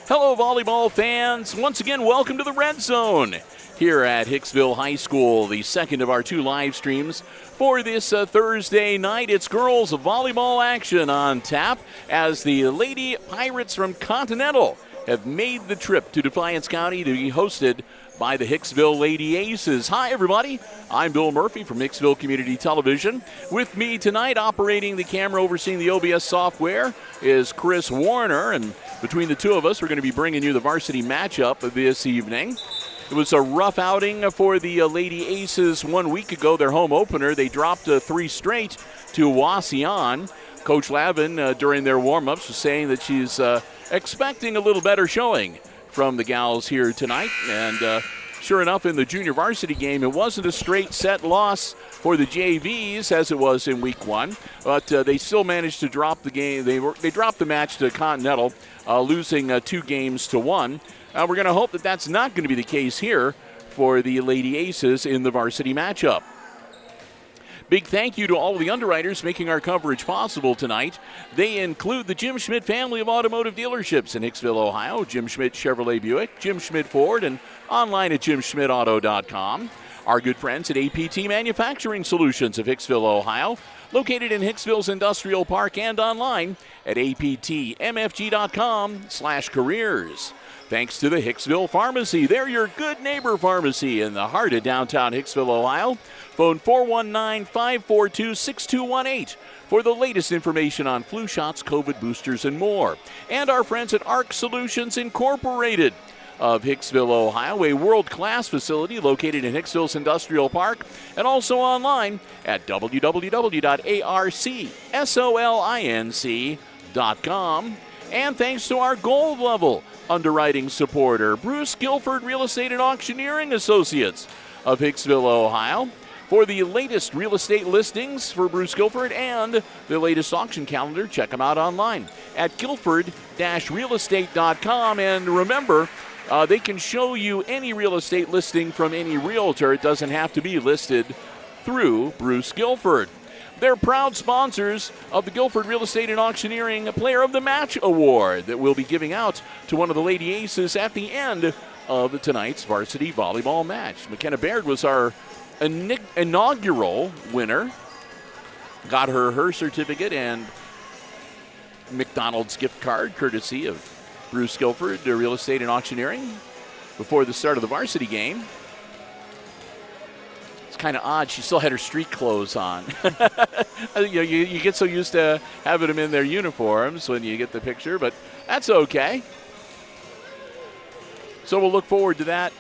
Hello, volleyball fans. Once again, welcome to the Red Zone here at Hicksville High School, the second of our two live streams for this Thursday night. It's girls volleyball action on tap as the Lady Pirates from Continental have made the trip to Defiance County to be hosted by the Hicksville Lady Aces. Hi, everybody. I'm Bill Murphy from Hicksville Community Television. With me tonight, operating the camera, overseeing the OBS software, is Chris Warner. And between the two of us, we're going to be bringing you the varsity matchup this evening. It was a rough outing for the Lady Aces 1 week ago, their home opener. They dropped 3 straight to Wauseon. Coach Lavin, during their warm-ups, was saying that she's expecting a little better showing from the gals here tonight. And sure enough, in the junior varsity game, it wasn't a straight set loss for the JVs as it was in week 1, but they still managed to drop the game. They dropped the match to Continental, losing 2-1. We're going to hope that that's not going to be the case here for the Lady Aces in the varsity matchup. Big thank you to all of the underwriters making our coverage possible tonight. They include the Jim Schmidt family of automotive dealerships in Hicksville, Ohio, Jim Schmidt Chevrolet Buick, Jim Schmidt Ford, and online at jimschmidtauto.com. Our good friends at APT Manufacturing Solutions of Hicksville, Ohio, located in Hicksville's Industrial Park and online at aptmfg.com/careers. Thanks to the Hicksville Pharmacy. They're your good neighbor pharmacy in the heart of downtown Hicksville, Ohio. Phone 419-542-6218 for the latest information on flu shots, COVID boosters, and more. And our friends at ARC Solutions Incorporated of Hicksville, Ohio, a world-class facility located in Hicksville's Industrial Park and also online at www.arcsolinc.com. And thanks to our gold level underwriting supporter, Bruce Guilford Real Estate and Auctioneering Associates of Hicksville, Ohio. For the latest real estate listings for Bruce Guilford and the latest auction calendar, check them out online at guilford-realestate.com. And remember, they can show you any real estate listing from any realtor. It doesn't have to be listed through Bruce Guilford. They're proud sponsors of the Guilford Real Estate and Auctioneering Player of the Match Award that we'll be giving out to one of the Lady Aces at the end of tonight's varsity volleyball match. McKenna Baird was our inaugural winner. Got her certificate and McDonald's gift card courtesy of Bruce Guilford Real Estate and Auctioneering before the start of the varsity game. Kind of odd. She still had her street clothes on. You get so used to having them in their uniforms when you get the picture, but that's okay. So we'll look forward to that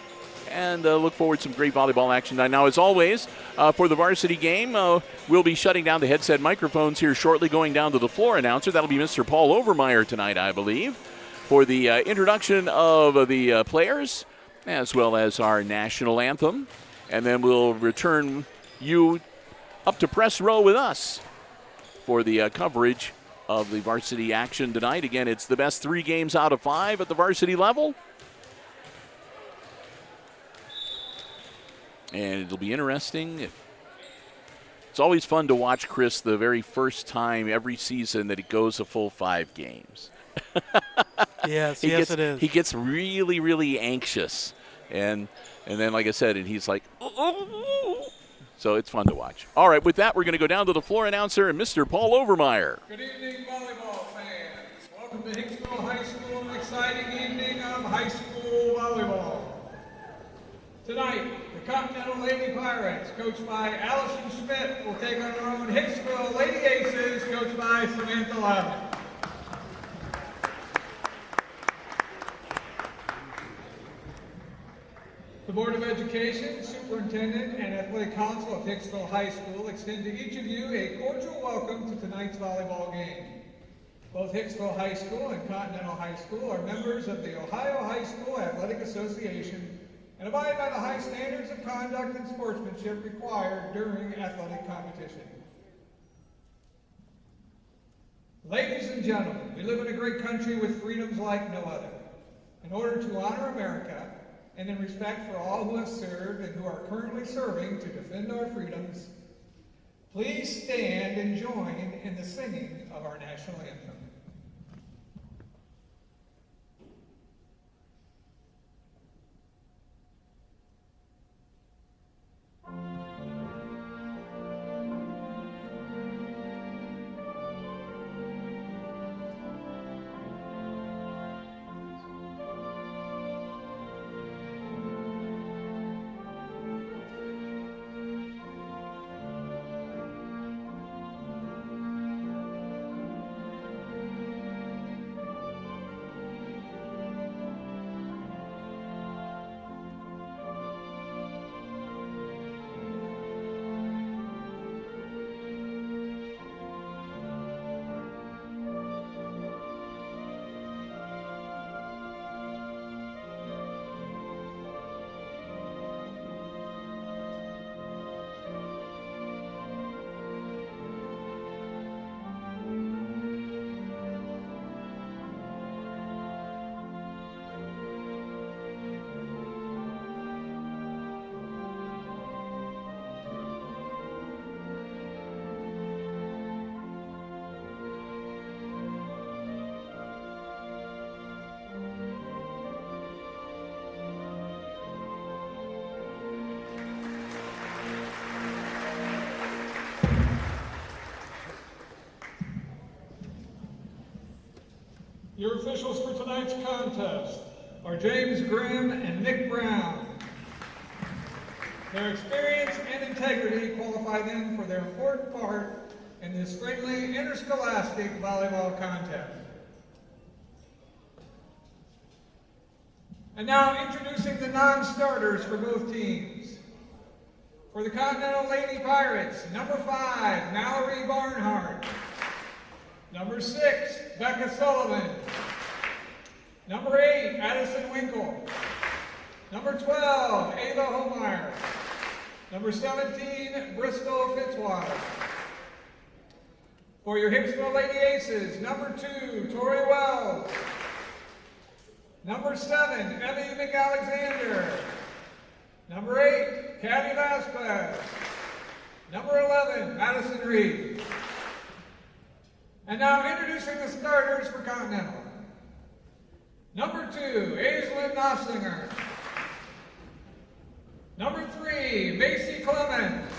and look forward to some great volleyball action. Now, as always, for the varsity game, we'll be shutting down the headset microphones here shortly, going down to the floor announcer. That'll be Mr. Paul Overmeyer tonight, I believe, for the introduction of the players as well as our national anthem. And then we'll return you up to press row with us for the coverage of the varsity action tonight. Again, it's the best 3 games out of 5 at the varsity level. And it'll be interesting. It's always fun to watch Chris the very first time every season that it goes a full 5 games. Yes, it is. He gets really, really anxious. And then, like I said, and he's like, oh. So it's fun to watch. All right, with that, we're going to go down to the floor announcer and Mr. Paul Overmeyer. Good evening, volleyball fans. Welcome to Hicksville High School, an exciting evening of high school volleyball. Tonight, the Continental Lady Pirates, coached by Allison Schmidt, will take on their own Hicksville Lady Aces, coached by Samantha Lavin. The Board of Education, Superintendent, and Athletic Council of Hicksville High School extend to each of you a cordial welcome to tonight's volleyball game. Both Hicksville High School and Continental High School are members of the Ohio High School Athletic Association and abide by the high standards of conduct and sportsmanship required during athletic competition. Ladies and gentlemen, we live in a great country with freedoms like no other. In order to honor America, and in respect for all who have served and who are currently serving to defend our freedoms, please stand and join in the singing of our national anthem. officials for tonight's contest are James Grimm and Nick Brown. Their experience and integrity qualify them for their important part in this friendly interscholastic volleyball contest. And now introducing the non-starters for both teams. For the Continental Lady Pirates, number 5, Mallory Barnhart. Number 6, Becca Sullivan. Number 8, Addison Winkle. Number 12, Ava Homeyer. Number 17, Bristol Fitzwater. For your Hicksville Lady Aces, number 2, Tori Wells. Number 7, Emmy McAlexander. Number 8, Caddy Vasquez. Number 11, Madison Reed. And now introducing the starters for Continental. Number 2, Aislinn Nossinger. Number 3, Macy Clemens.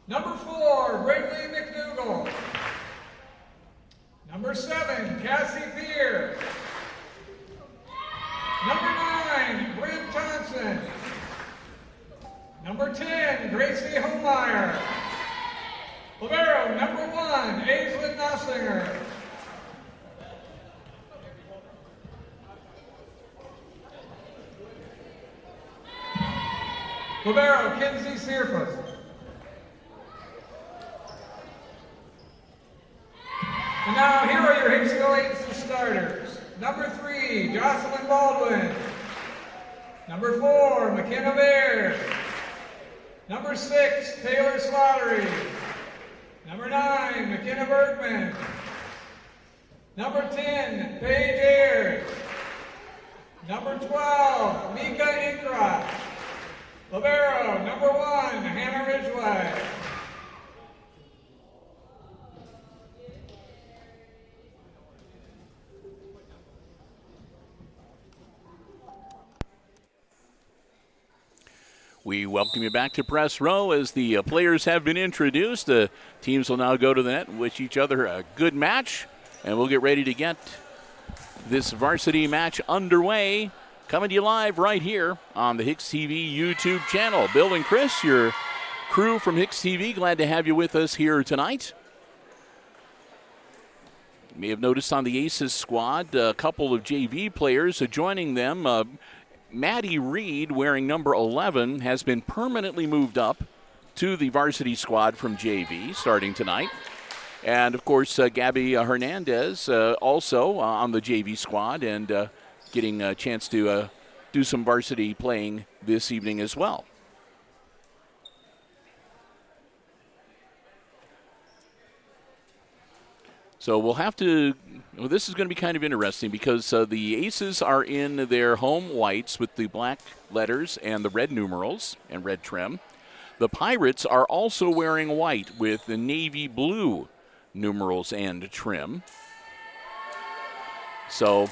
Number 4, Brinley McDougall. Number 7, Cassie Peer. Number 9, Bryn Thompson. Number 10, Gracie Homeyer. Libero, number 1, Aislinn Nossinger. Libero, Kinsey Searfoot. And now here are your Hicksville Aces starters. Number 3, Jocelyn Baldwin. Number 4, McKenna Baird. Number 6, Taylor Slattery. Number 9, McKenna Bergman. Number 10, Paige Ayers. Number 12, Mika Inkra. Libero, number 1, Hannah Ridgway. We welcome you back to press row as the players have been introduced. The teams will now go to the net and wish each other a good match, and we'll get ready to get this varsity match underway. Coming to you live right here on the HIX-TV YouTube channel. Bill and Chris, your crew from HIX-TV, glad to have you with us here tonight. You may have noticed on the Aces squad a couple of JV players joining them. Maddie Reed, wearing number 11, has been permanently moved up to the varsity squad from JV starting tonight. And, of course, Gabby Hernandez also on the JV squad and getting a chance to do some varsity playing this evening as well. So we'll have to, well, this is going to be kind of interesting because the Aces are in their home whites with the black letters and the red numerals and red trim. The Pirates are also wearing white with the navy blue numerals and trim. So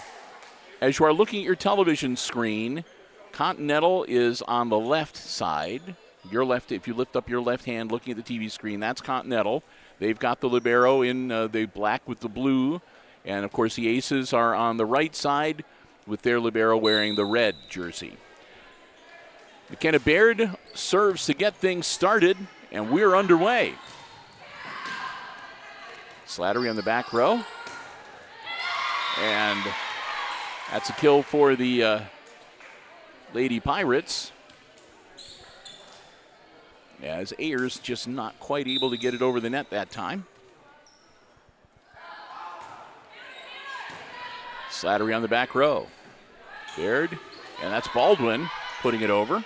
as you are looking at your television screen, Continental is on the left side. Your left, if you lift up your left hand looking at the TV screen, that's Continental. They've got the libero in the black with the blue. And, of course, the Aces are on the right side with their libero wearing the red jersey. McKenna Baird serves to get things started, and we're underway. Slattery on the back row. And that's a kill for the Lady Pirates. As Ayers just not quite able to get it over the net that time. Slattery on the back row. Baird, and that's Baldwin putting it over.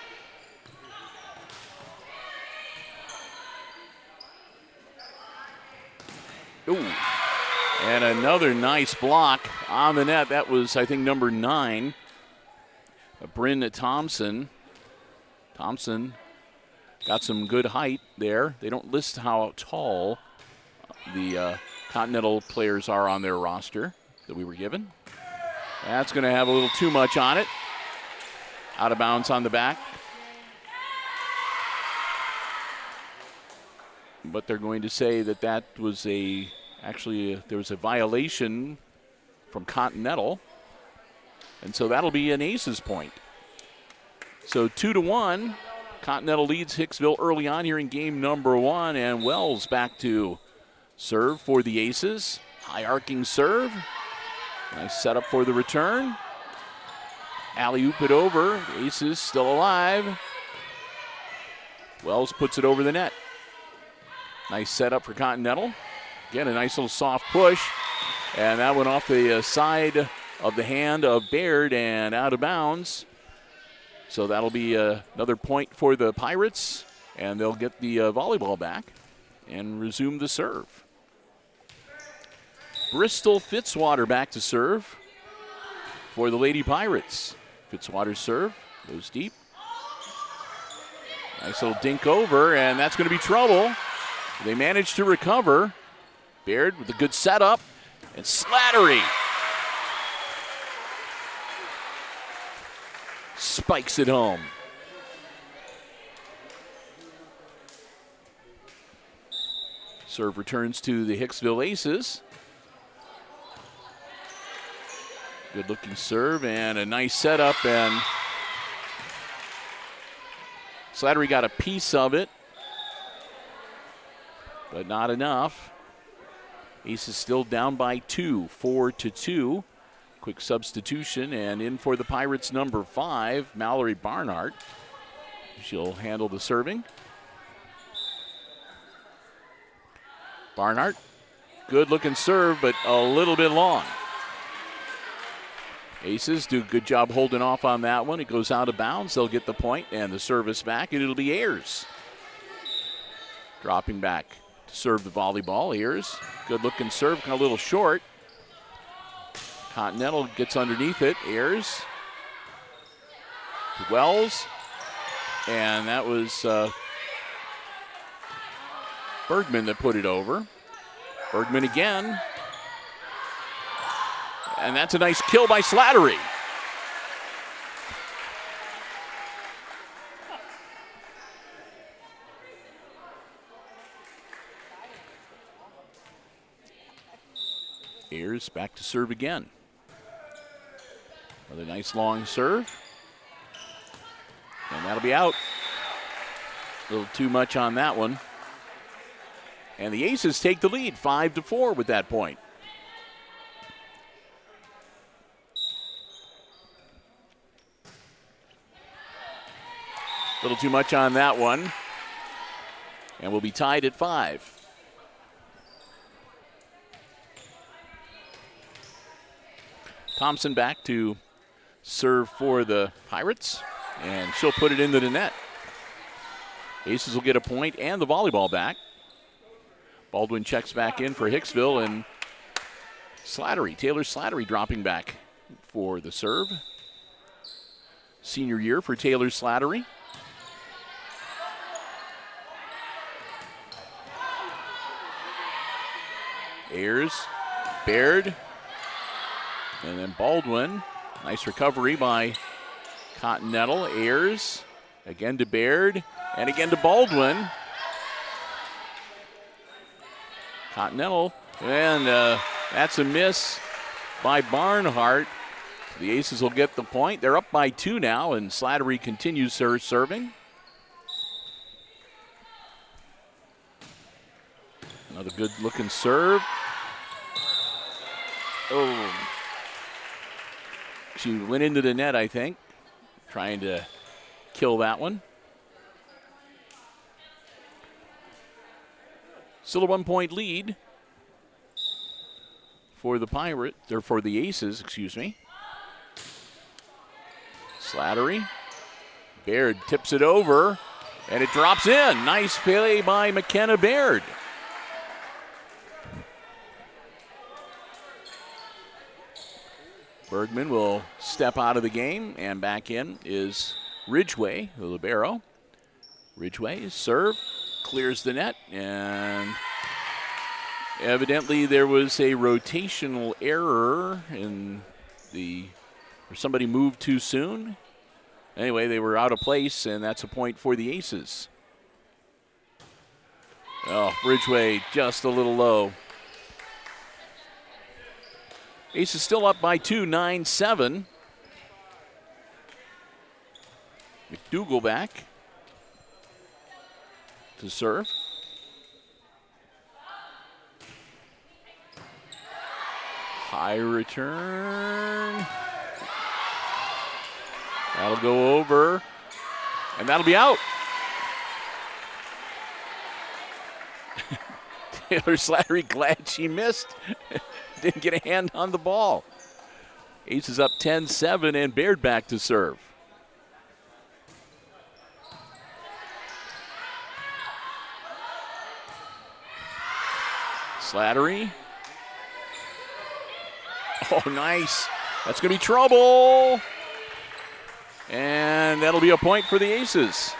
Ooh, and another nice block on the net. That was, I think, number 9, Bryn Thompson. Thompson got some good height there. They don't list how tall the Continental players are on their roster that we were given. That's going to have a little too much on it. Out of bounds on the back. But they're going to say that that was actually there was a violation from Continental. And so that'll be an aces point. So 2-1. Continental leads Hicksville early on here in game number 1. And Wells back to serve for the aces. High arcing serve. Nice setup for the return. Alley-oop it over. The aces still alive. Wells puts it over the net. Nice setup for Continental. Again, a nice little soft push. And that went off the side of the hand of Baird and out of bounds. So that'll be another point for the Pirates. And they'll get the volleyball back and resume the serve. Bristol Fitzwater back to serve for the Lady Pirates. Fitzwater's serve goes deep. Nice little dink over, and that's going to be trouble. They managed to recover. Baird with a good setup, and Slattery spikes it home. Serve returns to the Hicksville Aces. Good looking serve and a nice setup, and Slattery got a piece of it, but not enough. Aces still down by 2, 4-2. Quick substitution, and in for the Pirates number 5, Mallory Barnhart. She'll handle the serving. Barnhart, good looking serve, but a little bit long. Aces do a good job holding off on that one. It goes out of bounds. They'll get the point and the service back, and it'll be Ayers dropping back to serve the volleyball. Ayers, good looking serve, kind of a little short. Continental gets underneath it. Ayers to Wells, and that was Bergman that put it over. Bergman again. And that's a nice kill by Slattery. Ayers back to serve again. Another nice long serve. And that'll be out. A little too much on that one. And the Aces take the lead, 5-4 with that point. A little too much on that one. And we'll be tied at 5. Thompson back to serve for the Pirates, and she'll put it into the net. Aces will get a point and the volleyball back. Baldwin checks back in for Hicksville, and Slattery, Taylor Slattery dropping back for the serve. Senior year for Taylor Slattery. Ayers, Baird, and then Baldwin. Nice recovery by Continental. Ayers, again to Baird, and again to Baldwin. Continental, and that's a miss by Barnhart. The Aces will get the point. They're up by 2 now, and Slattery continues her serving. Another good looking serve. Oh. She went into the net, I think, trying to kill that one. Still a 1-point lead for the Pirates, or for the Aces, excuse me. Slattery. Baird tips it over, and it drops in. Nice play by McKenna Baird. Bergman will step out of the game, and back in is Ridgway, the libero. Ridgway's serve clears the net, and evidently there was a rotational error in or somebody moved too soon. Anyway, they were out of place, and that's a point for the Aces. Oh, Ridgway just a little low. Aces still up by 2, 9-7. McDougal back to serve. High return. That'll go over, and that'll be out. Taylor Slattery glad she missed. Didn't get a hand on the ball. Aces up 10-7, and Baird back to serve. Slattery. Oh, nice. That's going to be trouble. And that'll be a point for the Aces.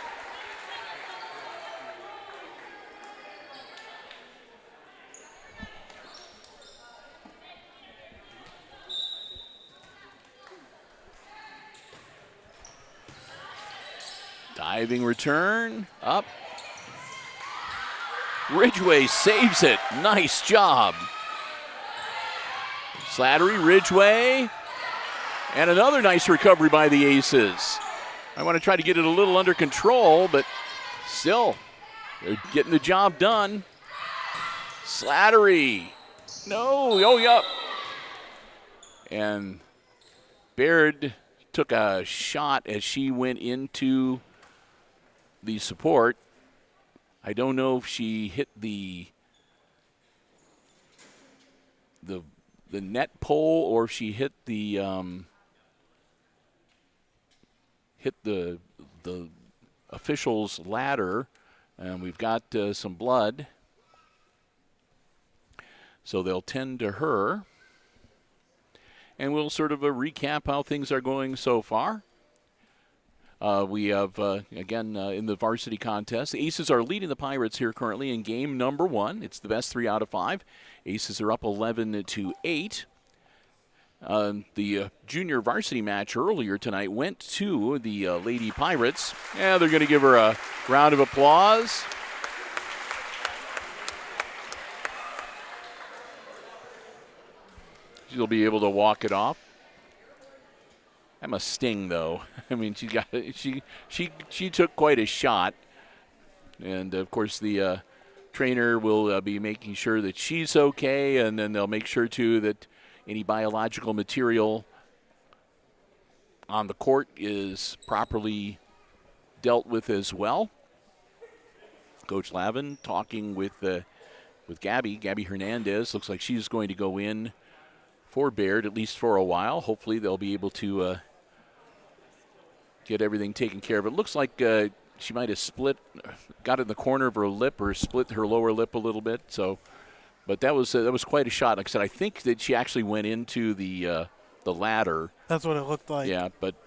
Diving return, up. Ridgway saves it. Nice job. Slattery, Ridgway, and another nice recovery by the Aces. I want to try to get it a little under control, but still, they're getting the job done. Slattery, no, oh, yep. And Baird took a shot as she went into the support. I don't know if she hit the net pole or if she hit the official's ladder, and we've got some blood, so they'll tend to her, and we'll sort of recap how things are going so far. We have, again, in the varsity contest, the Aces are leading the Pirates here currently in game number 1. It's the best 3 out of 5. Aces are up 11-8. The junior varsity match earlier tonight went to the Lady Pirates. Yeah, they're going to give her a round of applause. She'll be able to walk it off. That must sting, though. I mean, she took quite a shot, and of course the trainer will be making sure that she's okay, and then they'll make sure too that any biological material on the court is properly dealt with as well. Coach Lavin talking with Gabby Hernandez. Looks like she's going to go in for Baird, at least for a while. Hopefully they'll be able to get everything taken care of. It looks like she might have got in the corner of her lip or split her lower lip a little bit. So, but that was quite a shot. Like I said, I think that she actually went into the ladder. That's what it looked like. Yeah, but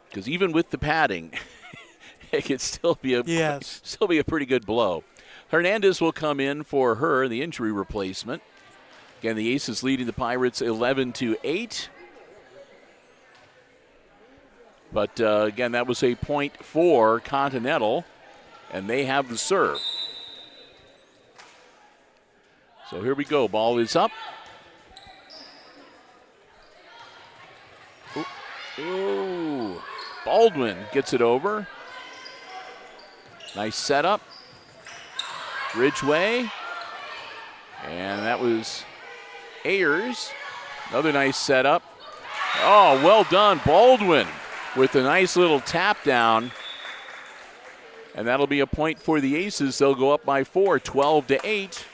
because even with the padding, it could still be a pretty good blow. Hernandez will come in for her, the injury replacement. Again, the Aces leading the Pirates 11-8. But again, that was a point for Continental, and they have the serve. So here we go. Ball is up. Ooh. Baldwin gets it over. Nice setup. Ridgway. And that was Ayers. Another nice setup. Oh, well done, Baldwin, with a nice little tap down. And that'll be a point for the Aces. They'll go up by 4, 12-8.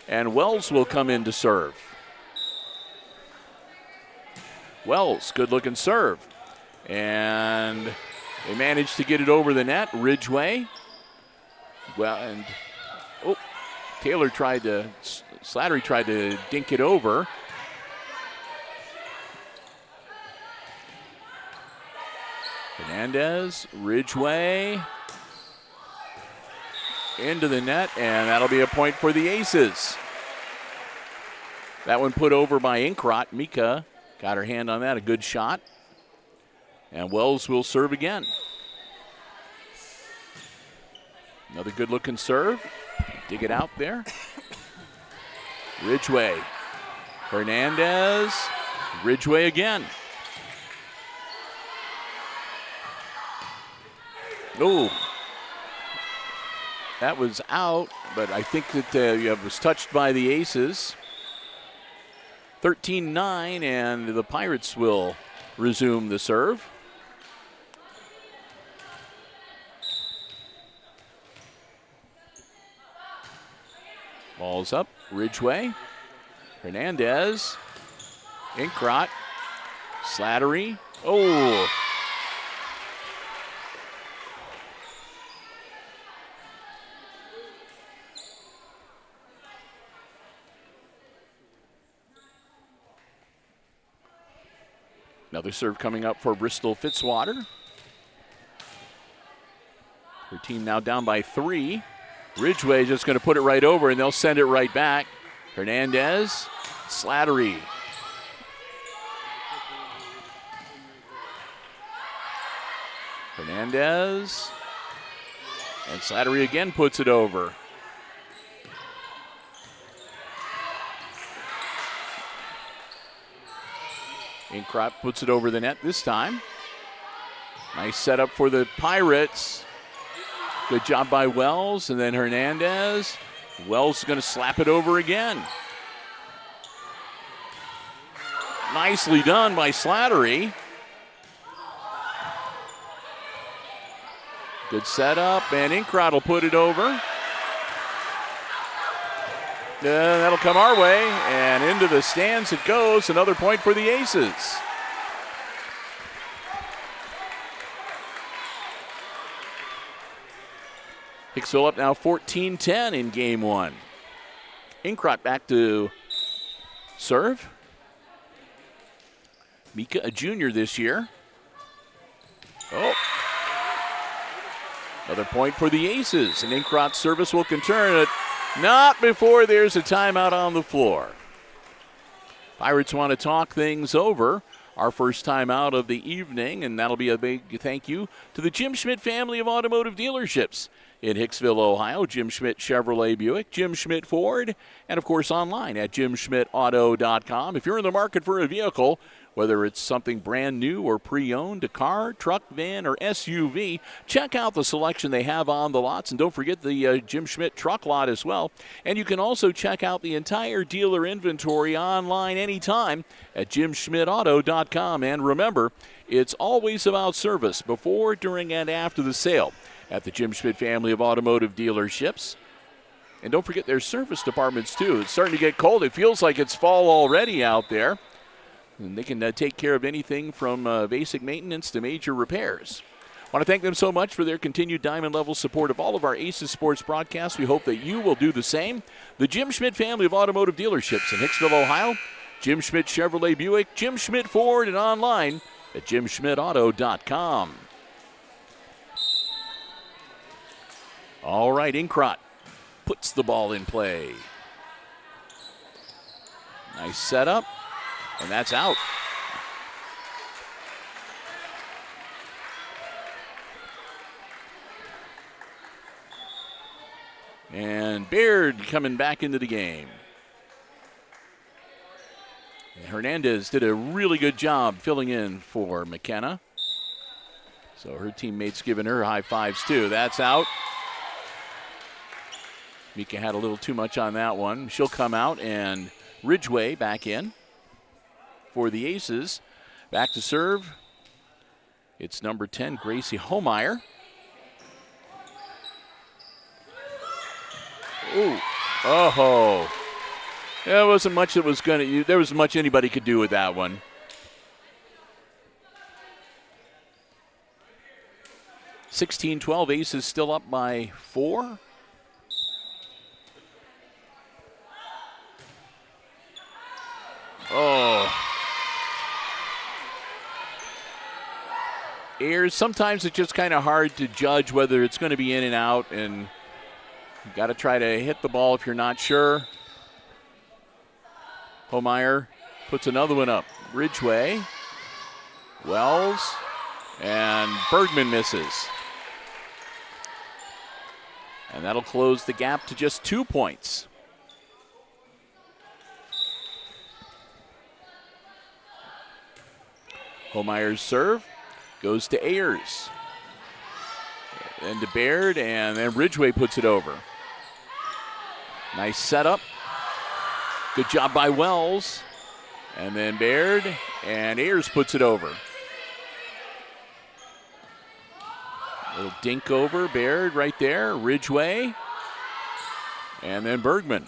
And Wells will come in to serve. Wells, good looking serve. And they managed to get it over the net. Ridgway. Well, and Slattery tried to dink it over. Hernandez, Ridgway, into the net, and that'll be a point for the Aces. That one put over by Inkrot. Mika got her hand on that, a good shot. And Wells will serve again. Another good-looking serve. Dig it out there. Ridgway. Hernandez. Ridgway again. Oh, that was out, but I think that it was touched by the Aces. 13-9, and the Pirates will resume the serve. Ball's up. Ridgway. Hernandez. Inkrot. Slattery. Oh. Another serve coming up for Bristol Fitzwater. Her team now down by 3. Ridgway just going to put it right over, and they'll send it right back. Hernandez, Slattery. Hernandez, and Slattery again puts it over. Inkrot puts it over the net this time. Nice setup for the Pirates. Good job by Wells, and then Hernandez. Wells is going to slap it over again. Nicely done by Slattery. Good setup, and Inkrot will put it over. That'll come our way, and into the stands it goes. Another point for the Aces. Hicksville up now 14-10 in game 1. Inkrot back to serve. Mika, a junior this year. Oh. Another point for the Aces. And Inkrot's service will return it. Not before there's a timeout on the floor. Pirates want to talk things over. Our first timeout of the evening, and that'll be a big thank you to the Jim Schmidt family of automotive dealerships in Hicksville, Ohio. Jim Schmidt Chevrolet Buick, Jim Schmidt Ford, and of course online at jimschmidtauto.com. If you're in the market for a vehicle, whether it's something brand new or pre-owned, a car, truck, van, or SUV, check out the selection they have on the lots. And don't forget the Jim Schmidt truck lot as well. And you can also check out the entire dealer inventory online anytime at jimschmidtauto.com. And remember, it's always about service before, during, and after the sale at the Jim Schmidt family of automotive dealerships. And don't forget their service departments, too. It's starting to get cold. It feels like it's fall already out there. And they can take care of anything from basic maintenance to major repairs. I want to thank them so much for their continued diamond level support of all of our Aces Sports broadcasts. We hope that you will do the same. The Jim Schmidt family of automotive dealerships in Hicksville, Ohio. Jim Schmidt Chevrolet Buick, Jim Schmidt Ford, and online at jimschmidtauto.com. All right, Inkrot puts the ball in play. Nice setup. And that's out. And Baird coming back into the game. And Hernandez did a really good job filling in for McKenna. So her teammates giving her high fives too. That's out. Mika had a little too much on that one. She'll come out, and Ridgway back in for the Aces. Back to serve. It's number 10, Gracie Homeyer. Ooh. Oh. There wasn't much that was going to, there wasn't much anybody could do with that one. (16-12), Aces still up by 4. Oh. Airs, sometimes it's just kind of hard to judge whether it's going to be in and out, and you got to try to hit the ball if you're not sure. Homeyer puts another one up. Ridgway, Wells, and Bergman misses. And that'll close the gap to just 2 points. Holmeyer's serve goes to Ayers. Then to Baird, and then Ridgway puts it over. Nice setup. Good job by Wells. And then Baird, and Ayers puts it over. Little dink over, Baird right there, Ridgway, and then Bergman.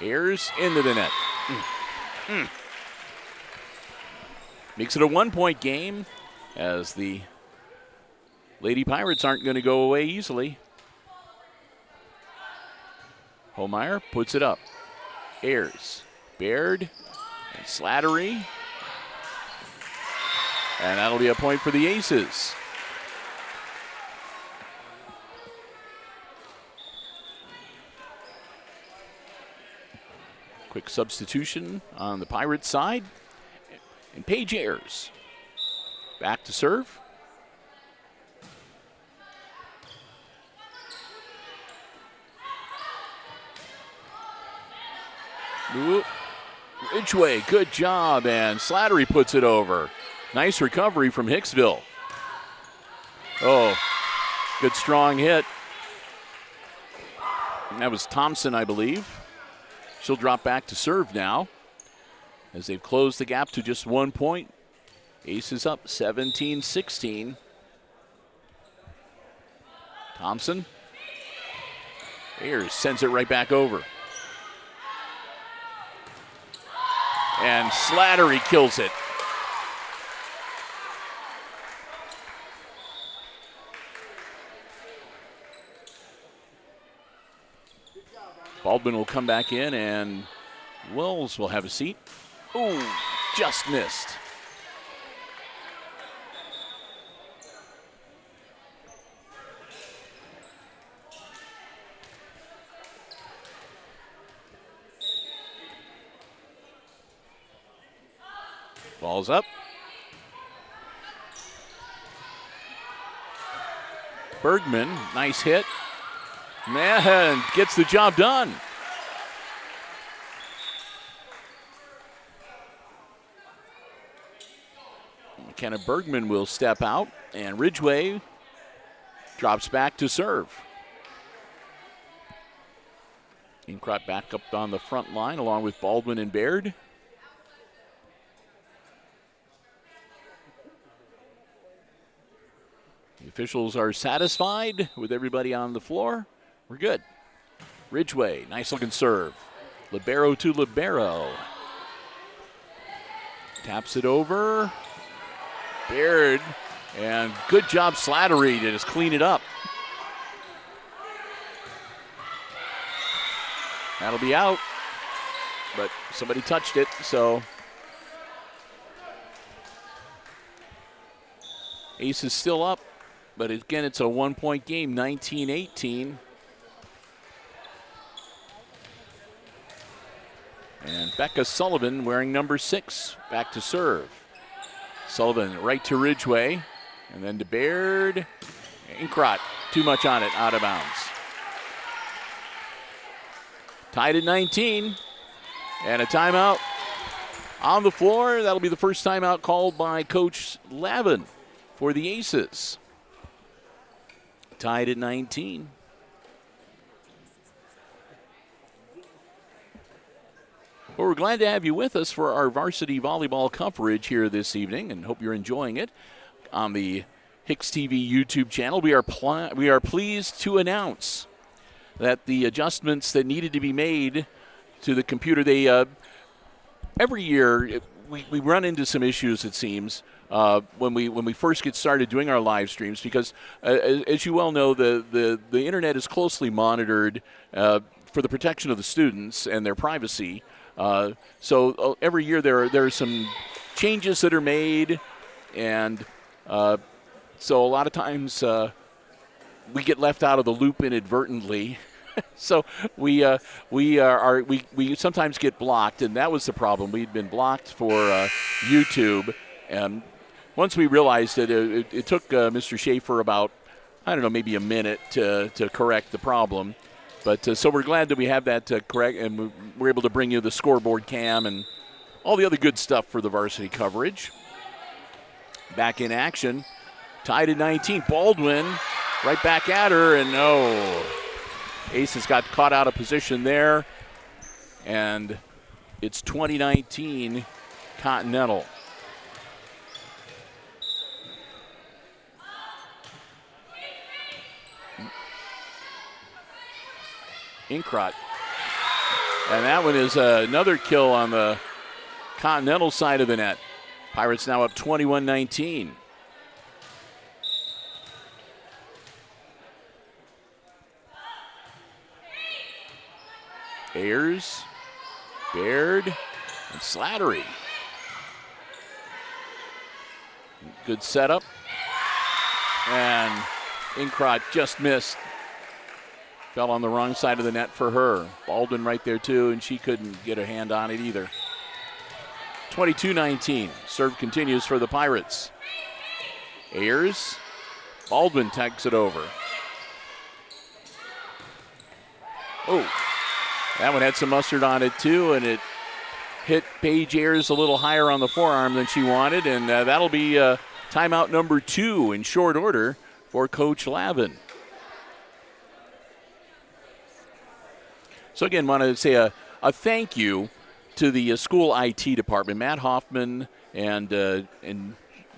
Ayers into the net. Makes it a 1-point game as the Lady Pirates aren't going to go away easily. Holmeyer puts it up. Ayers, Baird, and Slattery. And that'll be a point for the Aces. Quick substitution on the Pirates side. And Paige Ayers back to serve. Ooh. Ridgway, good job, and Slattery puts it over. Nice recovery from Hicksville. Oh, good strong hit. And that was Thompson, I believe. She'll drop back to serve now as they've closed the gap to just 1 point. Aces up 17-16. Thompson. Ayers sends it right back over. And Slattery kills it. Baldwin will come back in, and Wells will have a seat. Ooh, just missed. Ball's up. Bergman, nice hit. Man, gets the job done. McKenna Bergman will step out, and Ridgway drops back to serve. Inkrat back up on the front line along with Baldwin and Baird. The officials are satisfied with everybody on the floor. We're good. Ridgway, nice looking serve. Libero to libero. Taps it over. Baird, and good job Slattery to just clean it up. That'll be out, but somebody touched it, so. Ace is still up, but again, it's a 1 point game, 19-18. And Becca Sullivan wearing number 6 back to serve. Sullivan right to Ridgway, and then to Baird. Inkrat, too much on it, out of bounds. Tied at 19, and a timeout on the floor. That'll be the first timeout called by Coach Lavin for the Aces. Tied at 19. Well, we're glad to have you with us for our varsity volleyball coverage here this evening, and hope you're enjoying it on the HIX-TV YouTube channel. We are pleased to announce that the adjustments that needed to be made to the computer, every year we run into some issues, it seems, when we first get started doing our live streams, because as you well know, the internet is closely monitored for the protection of the students and their privacy. So every year there are some changes that are made, and so a lot of times we get left out of the loop inadvertently. So we sometimes get blocked, and that was the problem. We'd been blocked for YouTube, and once we realized it, it took Mr. Schaefer about, I don't know, maybe a minute to correct the problem. But so we're glad that we have that correct, and we're able to bring you the scoreboard cam and all the other good stuff for the varsity coverage. Back in action, tied at 19. Baldwin right back at her, and no. Aces got caught out of position there, and it's 2019 Continental. Inkrot. And that one is another kill on the Continental side of the net. Pirates now up 21-19. Ayers, Baird, and Slattery. Good setup. And Inkrot just missed. Fell on the wrong side of the net for her. Baldwin right there too, and she couldn't get a hand on it either. 22-19. Serve continues for the Pirates. Ayers. Baldwin takes it over. Oh, that one had some mustard on it too, and it hit Paige Ayers a little higher on the forearm than she wanted, and that'll be timeout number 2 in short order for Coach Lavin. So again, want to say a thank you to the school IT department, Matt Hoffman and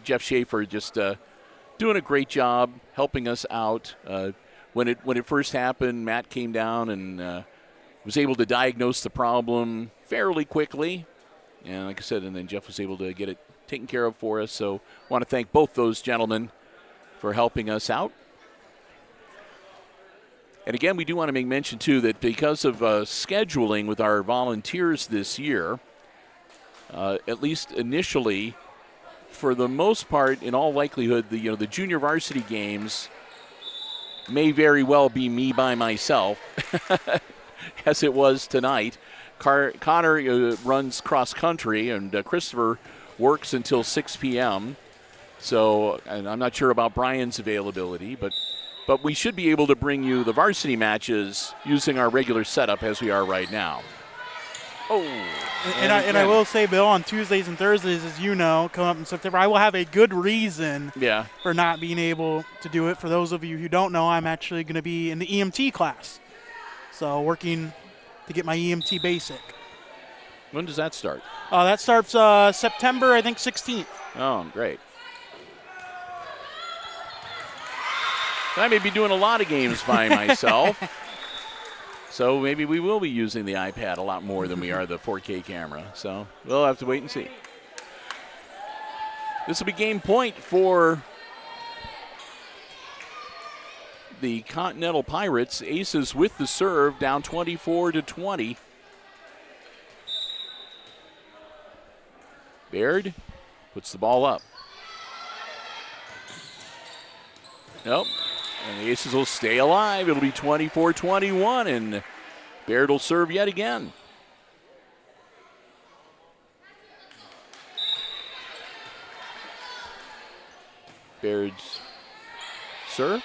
Jeff Schaefer, just doing a great job helping us out. When it first happened, Matt came down and was able to diagnose the problem fairly quickly, and like I said, and then Jeff was able to get it taken care of for us. So I want to thank both those gentlemen for helping us out. And again, we do want to make mention, too, that because of scheduling with our volunteers this year, at least initially, for the most part, in all likelihood, the junior varsity games may very well be me by myself, as it was tonight. Connor runs cross country, and Christopher works until 6 p.m. So, and I'm not sure about Brian's availability, but we should be able to bring you the varsity matches using our regular setup as we are right now. Oh. And I will say, Bill, on Tuesdays and Thursdays, as you know, coming up in September, I will have a good reason for not being able to do it. For those of you who don't know, I'm actually going to be in the EMT class. So working to get my EMT basic. When does that start? That starts September, I think, 16th. Oh, great. I may be doing a lot of games by myself, so maybe we will be using the iPad a lot more than we are the 4K camera. So we'll have to wait and see. This will be game point for the Continental Pirates. Aces with the serve, down 24-20. Baird puts the ball up. Nope. And the Aces will stay alive. It'll be 24-21, and Baird will serve yet again. Baird's serve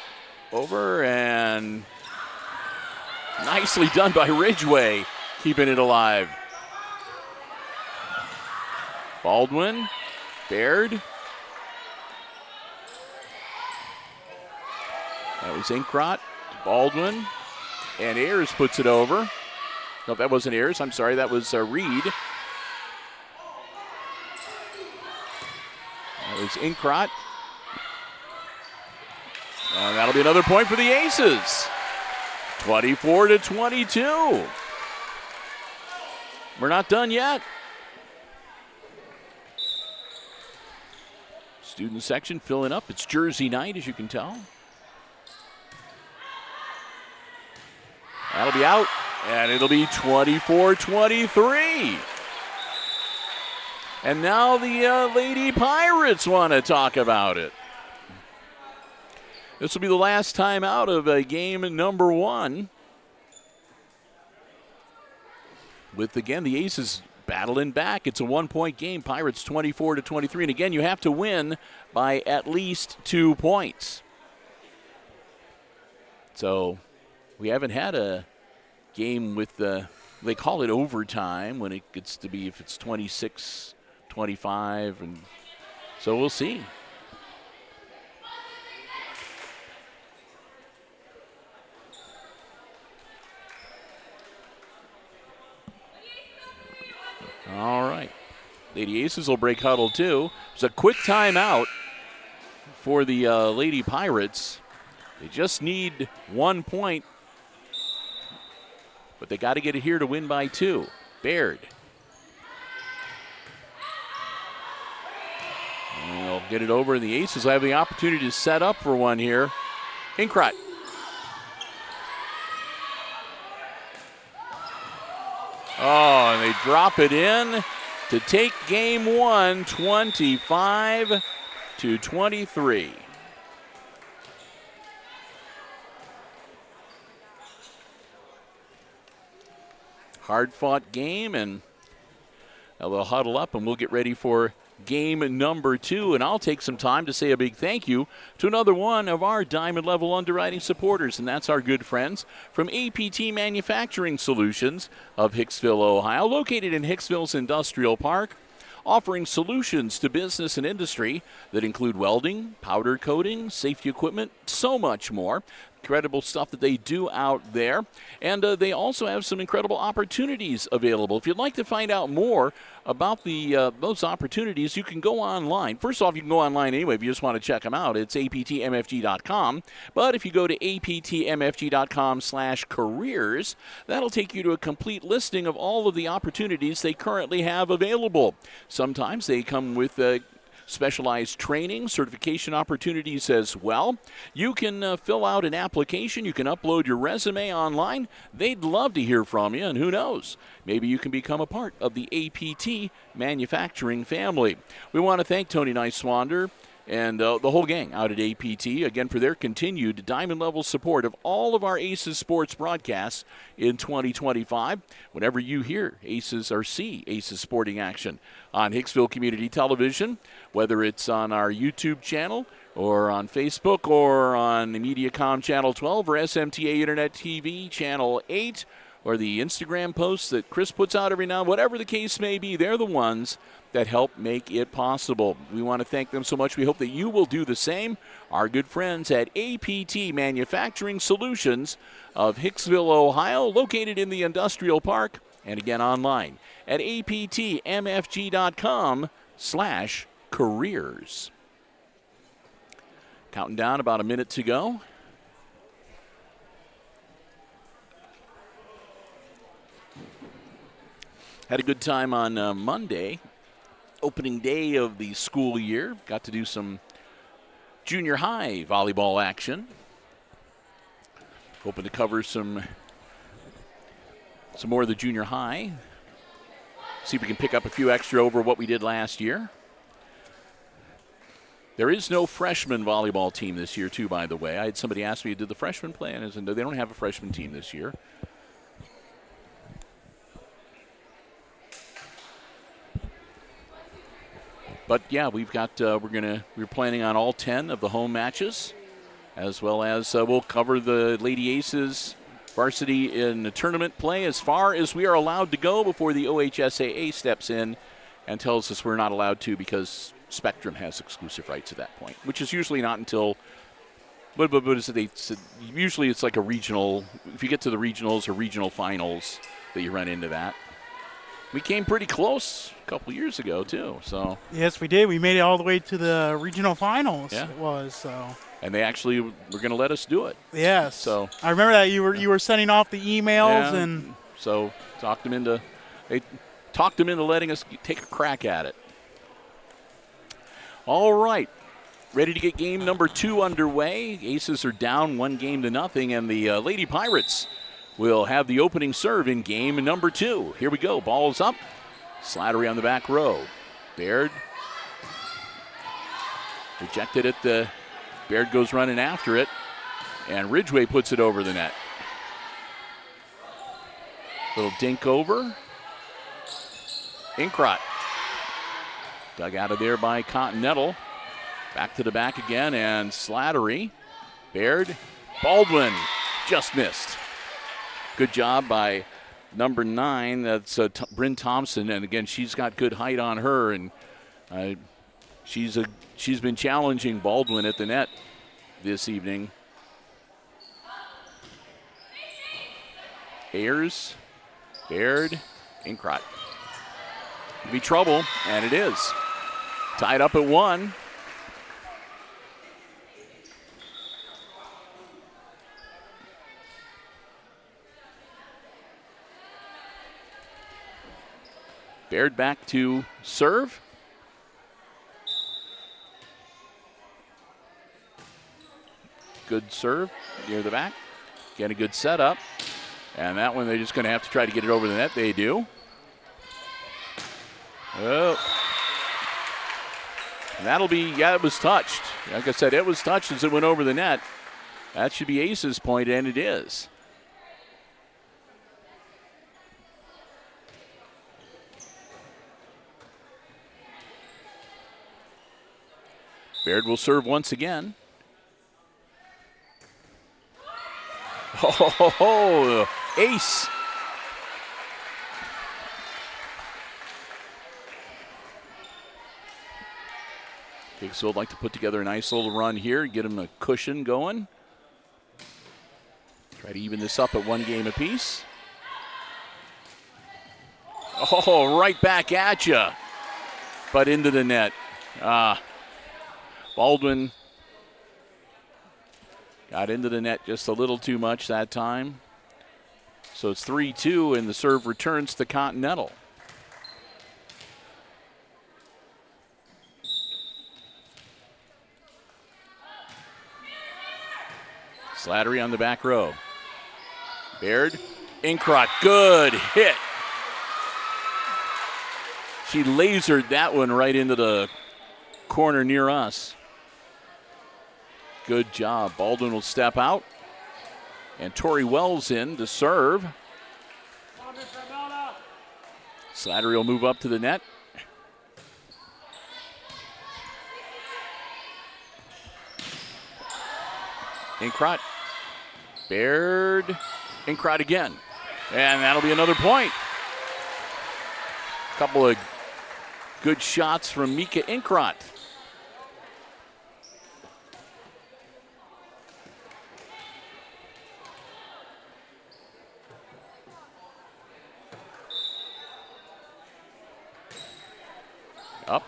over, and nicely done by Ridgway, keeping it alive. Baldwin, Baird. That was Inkrot, Baldwin, and Ayers puts it over. No, that wasn't Ayers. I'm sorry, that was Reed. That was Inkrot. And that'll be another point for the Aces. 24-22. We're not done yet. Student section filling up. It's Jersey night, as you can tell. That'll be out, and it'll be 24-23. And now the Lady Pirates want to talk about it. This will be the last time out of game number 1. With, again, the Aces battling back. It's a 1-point game. Pirates 24-23. And, again, you have to win by at least 2 points. So we haven't had a game with they call it overtime when it gets to be if it's 26-25, and so we'll see. All right. Lady Aces will break huddle too. It's a quick timeout for the Lady Pirates. They just need 1 point, but they got to get it here to win by 2. Baird. And they'll get it over, and the Aces will have the opportunity to set up for one here. Hinkrot. Oh, and they drop it in to take game 1, 25-23. Hard-fought game, and now they'll huddle up, and we'll get ready for game number 2. And I'll take some time to say a big thank you to another one of our Diamond Level Underwriting supporters, and that's our good friends from APT Manufacturing Solutions of Hicksville, Ohio, located in Hicksville's Industrial Park, offering solutions to business and industry that include welding, powder coating, safety equipment, so much more. Incredible stuff that they do out there. And they also have some incredible opportunities available. If you'd like to find out more about those opportunities, you can go online. First off, you can go online anyway if you just want to check them out. It's aptmfg.com. But if you go to aptmfg.com/careers, that'll take you to a complete listing of all of the opportunities they currently have available. Sometimes they come with specialized training, certification opportunities as well. You can fill out an application. You can upload your resume online. They'd love to hear from you, and who knows, maybe you can become a part of the APT manufacturing family. We want to thank Tony Niswander and the whole gang out at APT, again, for their continued diamond-level support of all of our Aces sports broadcasts in 2025. Whenever you hear Aces or see Aces sporting action on Hicksville Community Television, whether it's on our YouTube channel or on Facebook or on the Mediacom Channel 12 or SMTA Internet TV Channel 8, or the Instagram posts that Chris puts out every now and then, whatever the case may be, they're the ones that help make it possible. We want to thank them so much. We hope that you will do the same. Our good friends at APT Manufacturing Solutions of Hicksville, Ohio, located in the Industrial Park, and again online at aptmfg.com/careers. Counting down, about a minute to go. Had a good time on Monday, opening day of the school year. Got to do some junior high volleyball action. Hoping to cover some more of the junior high. See if we can pick up a few extra over what we did last year. There is no freshman volleyball team this year, too, by the way. I had somebody ask me, did the freshmen play? And I said, no, they don't have a freshman team this year. But yeah, we've got we're planning on all 10 of the home matches, as well as we'll cover the Lady Aces varsity in the tournament play as far as we are allowed to go before the OHSAA steps in and tells us we're not allowed to because Spectrum has exclusive rights at that point, which is usually not until what is it? Usually it's like a regional. If you get to the regionals or regional finals, that you run into that. We came pretty close a couple years ago, too. So yes, we did. We made it all the way to the regional finals. Yeah. It was so. And they actually were going to let us do it. Yes. So I remember that you were sending off the emails and. So talked them into letting us take a crack at it. All right, ready to get game number 2 underway. Aces are down 1-0, and the Lady Pirates will have the opening serve in game number 2. Here we go. Ball's up. Slattery on the back row. Baird rejected it. Baird goes running after it, and Ridgway puts it over the net. Little dink over. Hinkrot dug out of there by Continental. Back to the back again, and Slattery. Baird. Baldwin just missed. Good job by number 9. That's Bryn Thompson, and again, she's got good height on her, and she's been challenging Baldwin at the net this evening. Ayers, Baird, Inkrot. Could be trouble, and it is. Tied up at 1. Baird back to serve. Good serve near the back. Again, a good setup. And that one, they're just going to have to try to get it over the net. They do. Oh. And that'll be, yeah, it was touched. Like I said, it was touched as it went over the net. That should be Ace's point, and it is. Baird will serve once again. Oh, ace. Hicksville would like to put together a nice little run here, get him a cushion going. Try to even this up at 1 game apiece. Oh, right back at you, but into the net. Baldwin got into the net just a little too much that time. So it's 3-2, and the serve returns to Continental. Slattery on the back row. Baird, Inkrot, good hit. She lasered that one right into the corner near us. Good job. Baldwin will step out. And Tori Wells in to serve. Slattery will move up to the net. Inkrot. Baird. Inkrot again. And that'll be another point. A couple of good shots from Mika Inkrot. Up.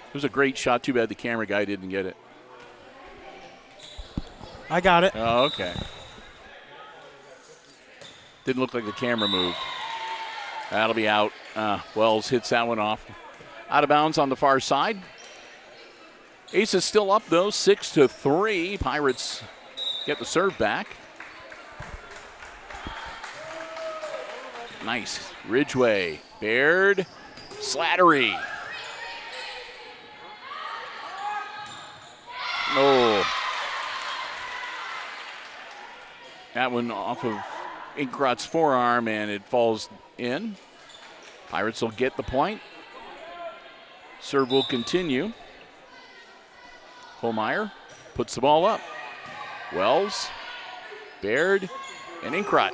It was a great shot. Too bad the camera guy didn't get it. I got it. Oh, okay. Didn't look like the camera moved. That'll be out. Wells hits that one off. Out of bounds on the far side. Ace is still up, though, 6-3. Pirates get the serve back. Nice. Ridgway. Baird. Slattery. Oh. That one off of Inkrot's forearm, and it falls in. Pirates will get the point. Serve will continue. Holmeyer puts the ball up. Wells, Baird, and Inkrot.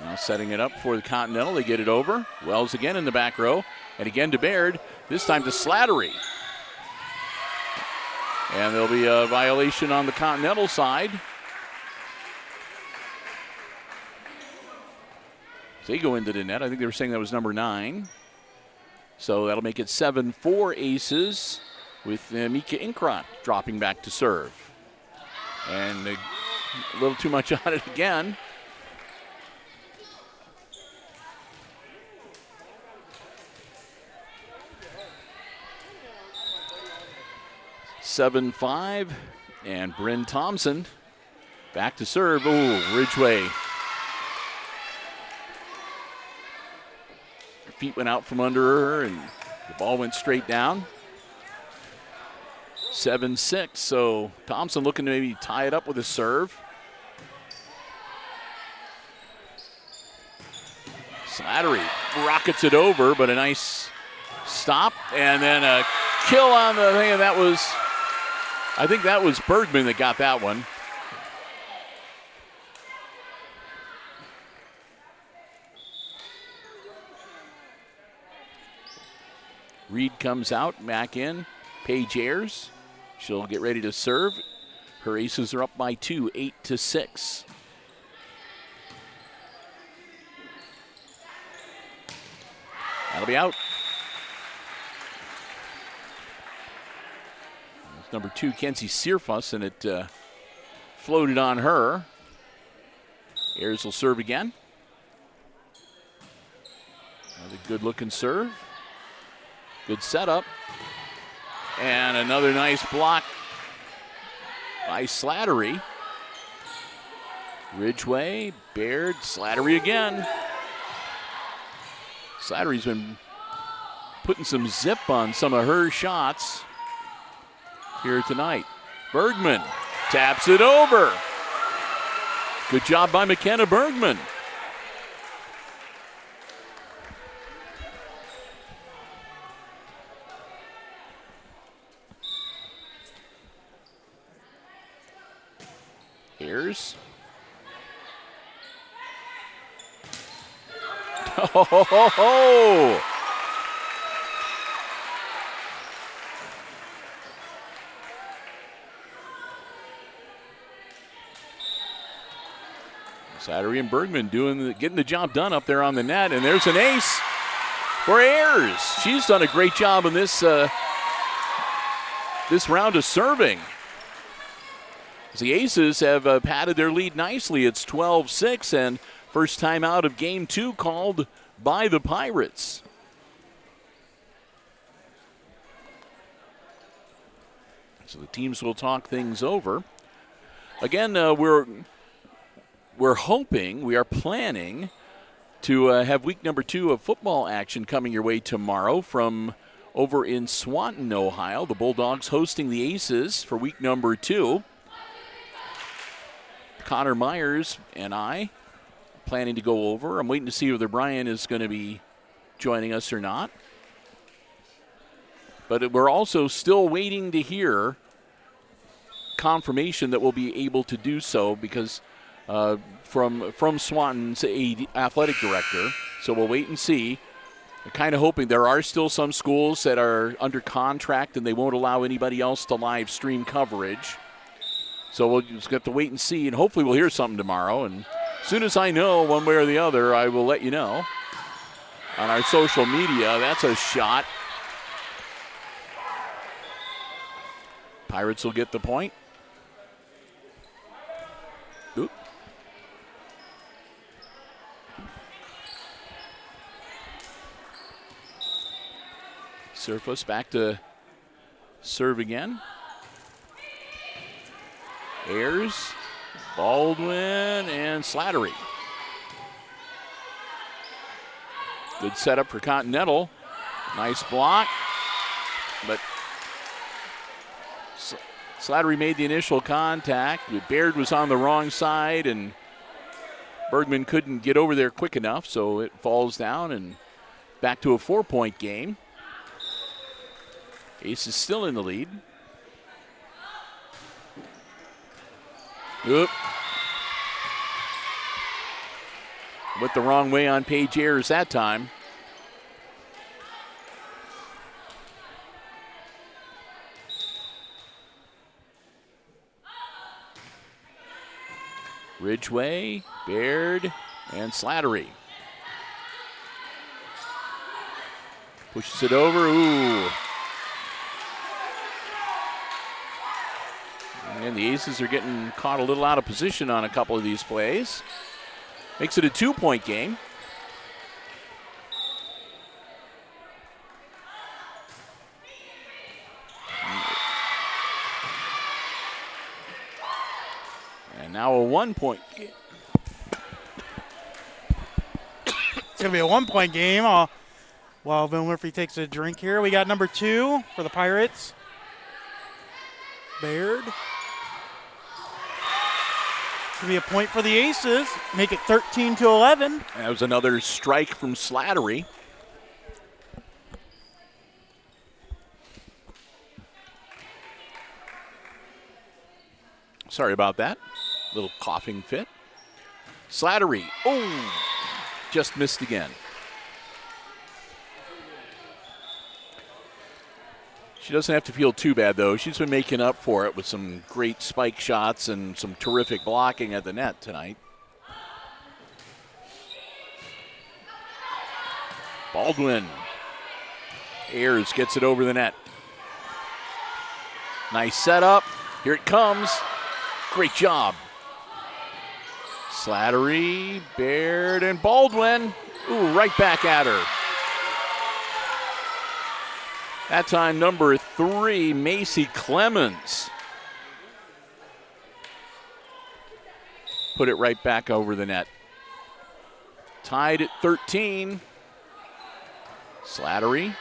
Now setting it up for the Continental. They get it over. Wells again in the back row. And again to Baird. This time to Slattery. And there'll be a violation on the Continental side. So they go into the net. I think they were saying that was number 9. So that'll make it 7-4 Aces with Mika Inkrot dropping back to serve. And a little too much on it again. 7-5, and Bryn Thompson back to serve. Ooh, Ridgway. Her feet went out from under her, and the ball went straight down. 7-6, so Thompson looking to maybe tie it up with a serve. Slattery rockets it over, but a nice Stop, and then a kill on the thing, and I think that was Bergman that got that one. Reed comes out, back in. Paige Ayers, she'll get ready to serve. Her aces are up by 2, 8-6. That'll be out. That's number 2, Kenzie Searfuss, and it floated on her. Ayers will serve again. Another good-looking serve. Good setup. And another nice block by Slattery. Ridgway, Baird, Slattery again. Slattery's been putting some zip on some of her shots here tonight. Bergman taps it over. Good job by McKenna Bergman. Ayers. Oh! Slattery and Bergman getting the job done up there on the net, and there's an ace for Ayers. She's done a great job in this round of serving. The Aces have padded their lead nicely. It's 12-6, and first time out of game 2 called by the Pirates. So the teams will talk things over. Again, we're hoping, we are planning to have week number 2 of football action coming your way tomorrow from over in Swanton, Ohio. The Bulldogs hosting the Aces for week number 2. Connor Myers and I planning to go over. I'm waiting to see whether Brian is going to be joining us or not. But we're also still waiting to hear confirmation that we'll be able to do so because from Swanton's athletic director. So we'll wait and see. We're kind of hoping there are still some schools that are under contract and they won't allow anybody else to live stream coverage. So we'll just have to wait and see, and hopefully we'll hear something tomorrow. And as soon as I know one way or the other, I will let you know on our social media. That's a shot. Pirates will get the point. Oop. Searfuss back to serve again. Ayers, Baldwin, and Slattery. Good setup for Continental. Nice block. But Slattery made the initial contact. Baird was on the wrong side, and Bergman couldn't get over there quick enough, so it falls down, and back to a 4-point game. Ace is still in the lead. Oop. Went the wrong way on Paige Ayers that time. Ridgway, Baird, and Slattery. Pushes it over. Ooh. And the Aces are getting caught a little out of position on a couple of these plays. Makes it a 2-point game. And now a 1-point game. It's going to be a 1-point game while Bill Murphy takes a drink here. We got number 2 for the Pirates. Baird. It's going to be a point for the Aces. Make it 13-11. That was another strike from Slattery. Sorry about that. Little coughing fit. Slattery. Oh, just missed again. She doesn't have to feel too bad, though. She's been making up for it with some great spike shots and some terrific blocking at the net tonight. Baldwin. Ayers gets it over the net. Nice setup. Here it comes. Great job. Slattery, Baird, and Baldwin. Ooh, right back at her. That time, number 3, Macy Clemens. Put it right back over the net. Tied at 13. Slattery,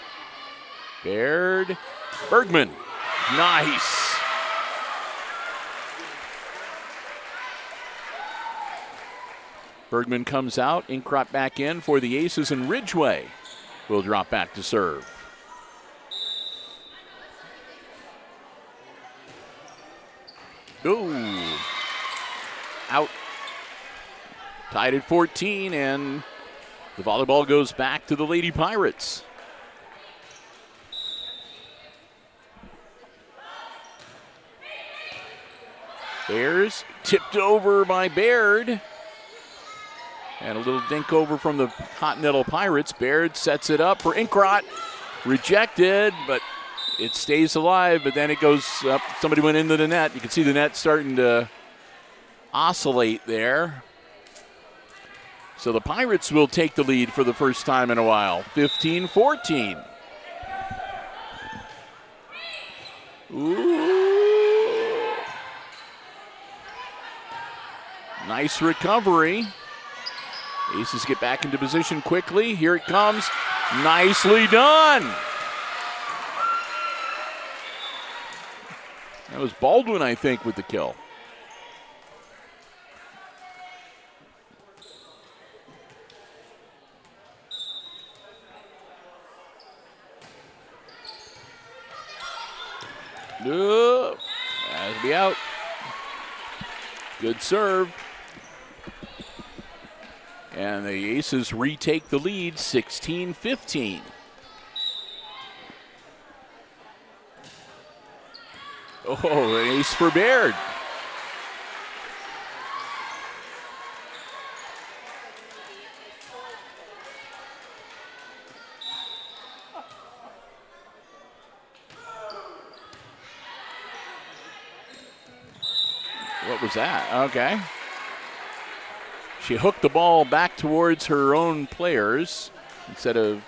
Baird, Bergman. Nice. Bergman comes out, Inkrot back in for the Aces, and Ridgway will drop back to serve. Ooh. Out. Tied at 14, and the volleyball goes back to the Lady Pirates. Bears tipped over by Baird. And a little dink over from the Continental Pirates. Baird sets it up for Inkrot. Rejected, but it stays alive, but then it goes up. Somebody went into the net. You can see the net starting to oscillate there. So the Pirates will take the lead for the first time in a while, 15-14. Ooh. Nice recovery. Aces get back into position quickly. Here it comes. Nicely done. That was Baldwin, I think, with the kill. That'll be out. Good serve. And the Aces retake the lead, 16-15. Oh, an ace for Baird. What was that? Okay. She hooked the ball back towards her own players instead of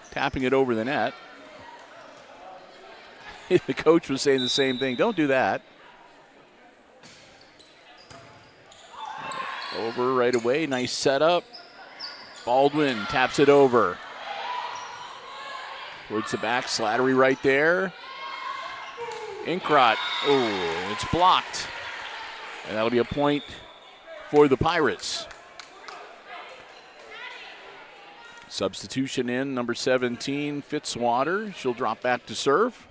tapping it over the net. The coach was saying the same thing. Don't do that. Over right away. Nice setup. Baldwin taps it over. Towards the back. Slattery right there. Inkrot. Oh, it's blocked. And that'll be a point for the Pirates. Substitution in, number 17, Fitzwater. She'll drop back to serve.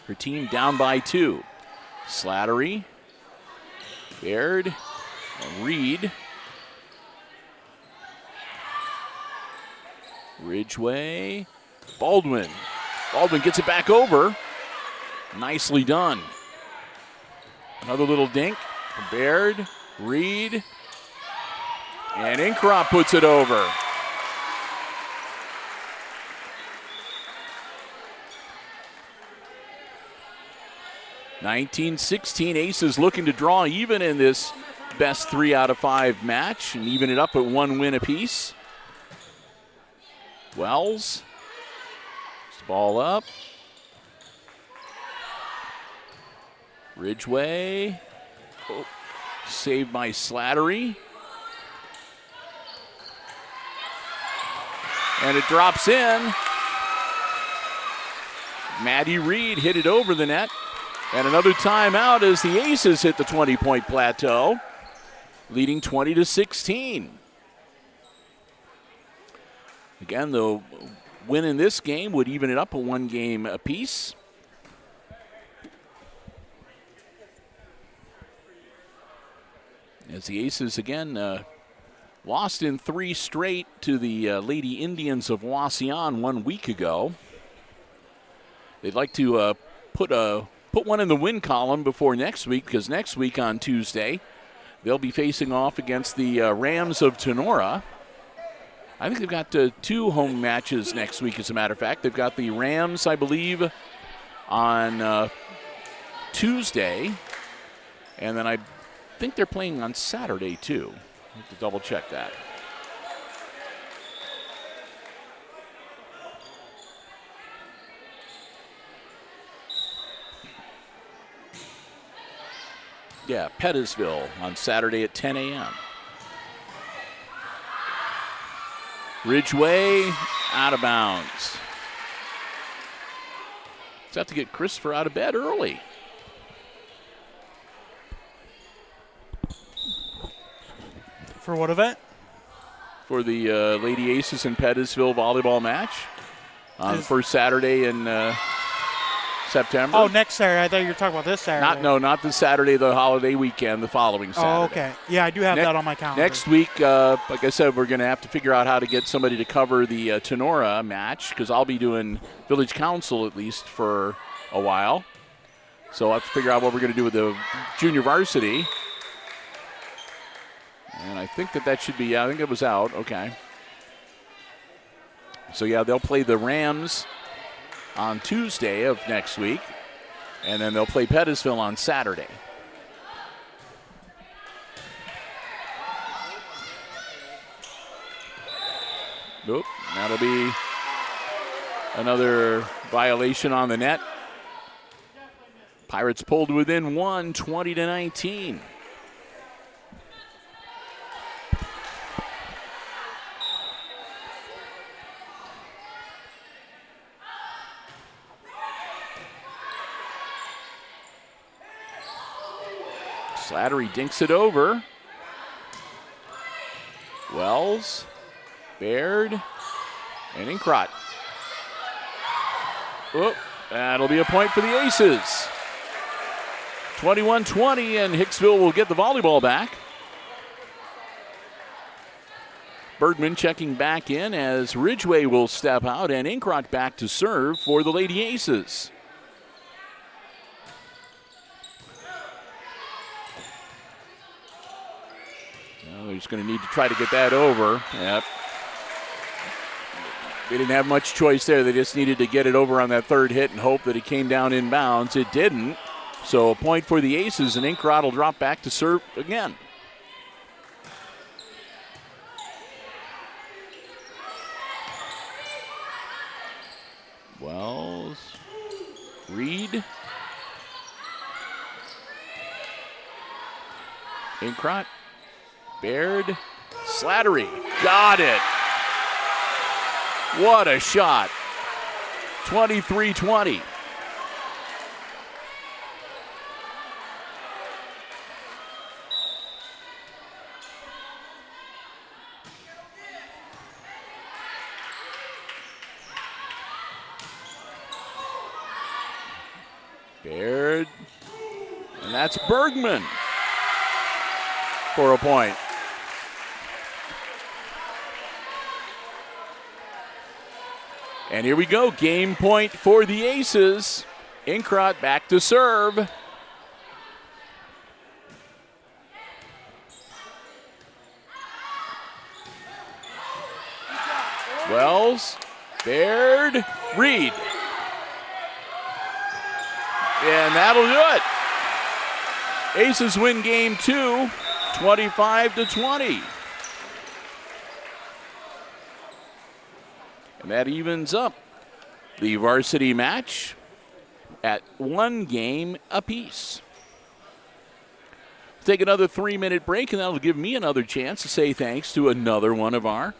Her team down by 2. Slattery, Baird, and Reed. Ridgway, Baldwin. Baldwin gets it back over. Nicely done. Another little dink from Baird, Reed, and Inkrot puts it over. (19-16) Aces looking to draw even in this best 3 out of 5 match and even it up at 1 win apiece. Wells, ball up. Ridgway, saved by Slattery. And it drops in. Maddie Reed hit it over the net. And another timeout as the Aces hit the 20-point plateau, leading 20-16. Again, the win in this game would even it up a 1 game apiece. As the Aces again lost in 3 straight to the Lady Indians of Wauseon 1 week ago. They'd like to put one in the win column before next week, because next week on Tuesday they'll be facing off against the Rams of Tenora. I think they've got 2 home matches next week, as a matter of fact. They've got the Rams, I believe, on Tuesday, and then I think they're playing on Saturday too. I have to double check that. Yeah, Pettisville on Saturday at 10 a.m. Ridgeway out of bounds. Just have to get Christopher out of bed early. For what event? For the Lady Aces and Pettisville volleyball match on the first Saturday in September. Oh, next Saturday. I thought you were talking about this Saturday. Not this Saturday, the holiday weekend, the following Saturday. Oh, okay. Yeah, I do have that on my calendar. Next week, like I said, we're going to have to figure out how to get somebody to cover the Tenora match, because I'll be doing village council at least for a while. So I'll have to figure out what we're going to do with the junior varsity. And I think that should be, I think it was out. Okay. So, yeah, they'll play the Rams on Tuesday of next week, and then they'll play Pettisville on Saturday. Nope, that'll be another violation on the net. Pirates pulled within 1, 20-19. Slattery dinks it over. Wells, Baird, and Inkrot. Oh, that'll be a point for the Aces. 21-20, and Hicksville will get the volleyball back. Bergman checking back in as Ridgeway will step out, and Inkrot back to serve for the Lady Aces. They're just going to need to try to get that over. Yep. They didn't have much choice there. They just needed to get it over on that third hit and hope that it came down inbounds. It didn't. So a point for the Aces, and Inkrot will drop back to serve again. Wells, Reed, Inkrot. Baird, Slattery, got it. What a shot. 23-20. Baird, and that's Bergman for a point. And here we go, game point for the Aces. Inkrot back to serve. Wells, Baird, Reed. And that'll do it. Aces win game 2, 25-20. And that evens up the varsity match at 1 game apiece. Take another 3-minute break, and that'll give me another chance to say thanks to another one of our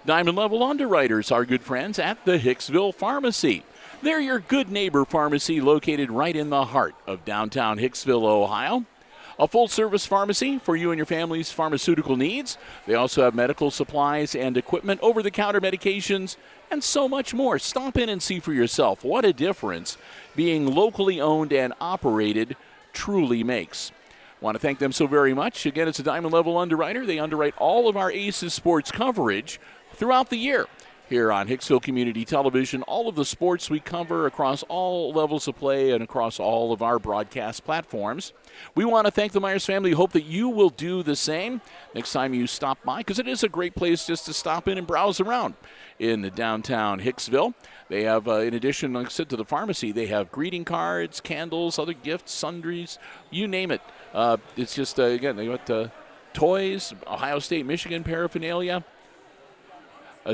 Diamond Level underwriters, our good friends at the Hicksville Pharmacy. They're your good neighbor pharmacy located right in the heart of downtown Hicksville, Ohio. A full-service pharmacy for you and your family's pharmaceutical needs. They also have medical supplies and equipment, over-the-counter medications, and so much more. Stop in and see for yourself what a difference being locally owned and operated truly makes. Want to thank them so very much. Again, it's a Diamond Level underwriter. They underwrite all of our Aces sports coverage throughout the year. Here on Hicksville Community Television, all of the sports we cover across all levels of play and across all of our broadcast platforms. We want to thank the Myers family. Hope that you will do the same next time you stop by, because it is a great place just to stop in and browse around in the downtown Hicksville. They have, in addition, like I said, to the pharmacy, they have greeting cards, candles, other gifts, sundries, you name it. It's just, again, they got toys, Ohio State, Michigan paraphernalia.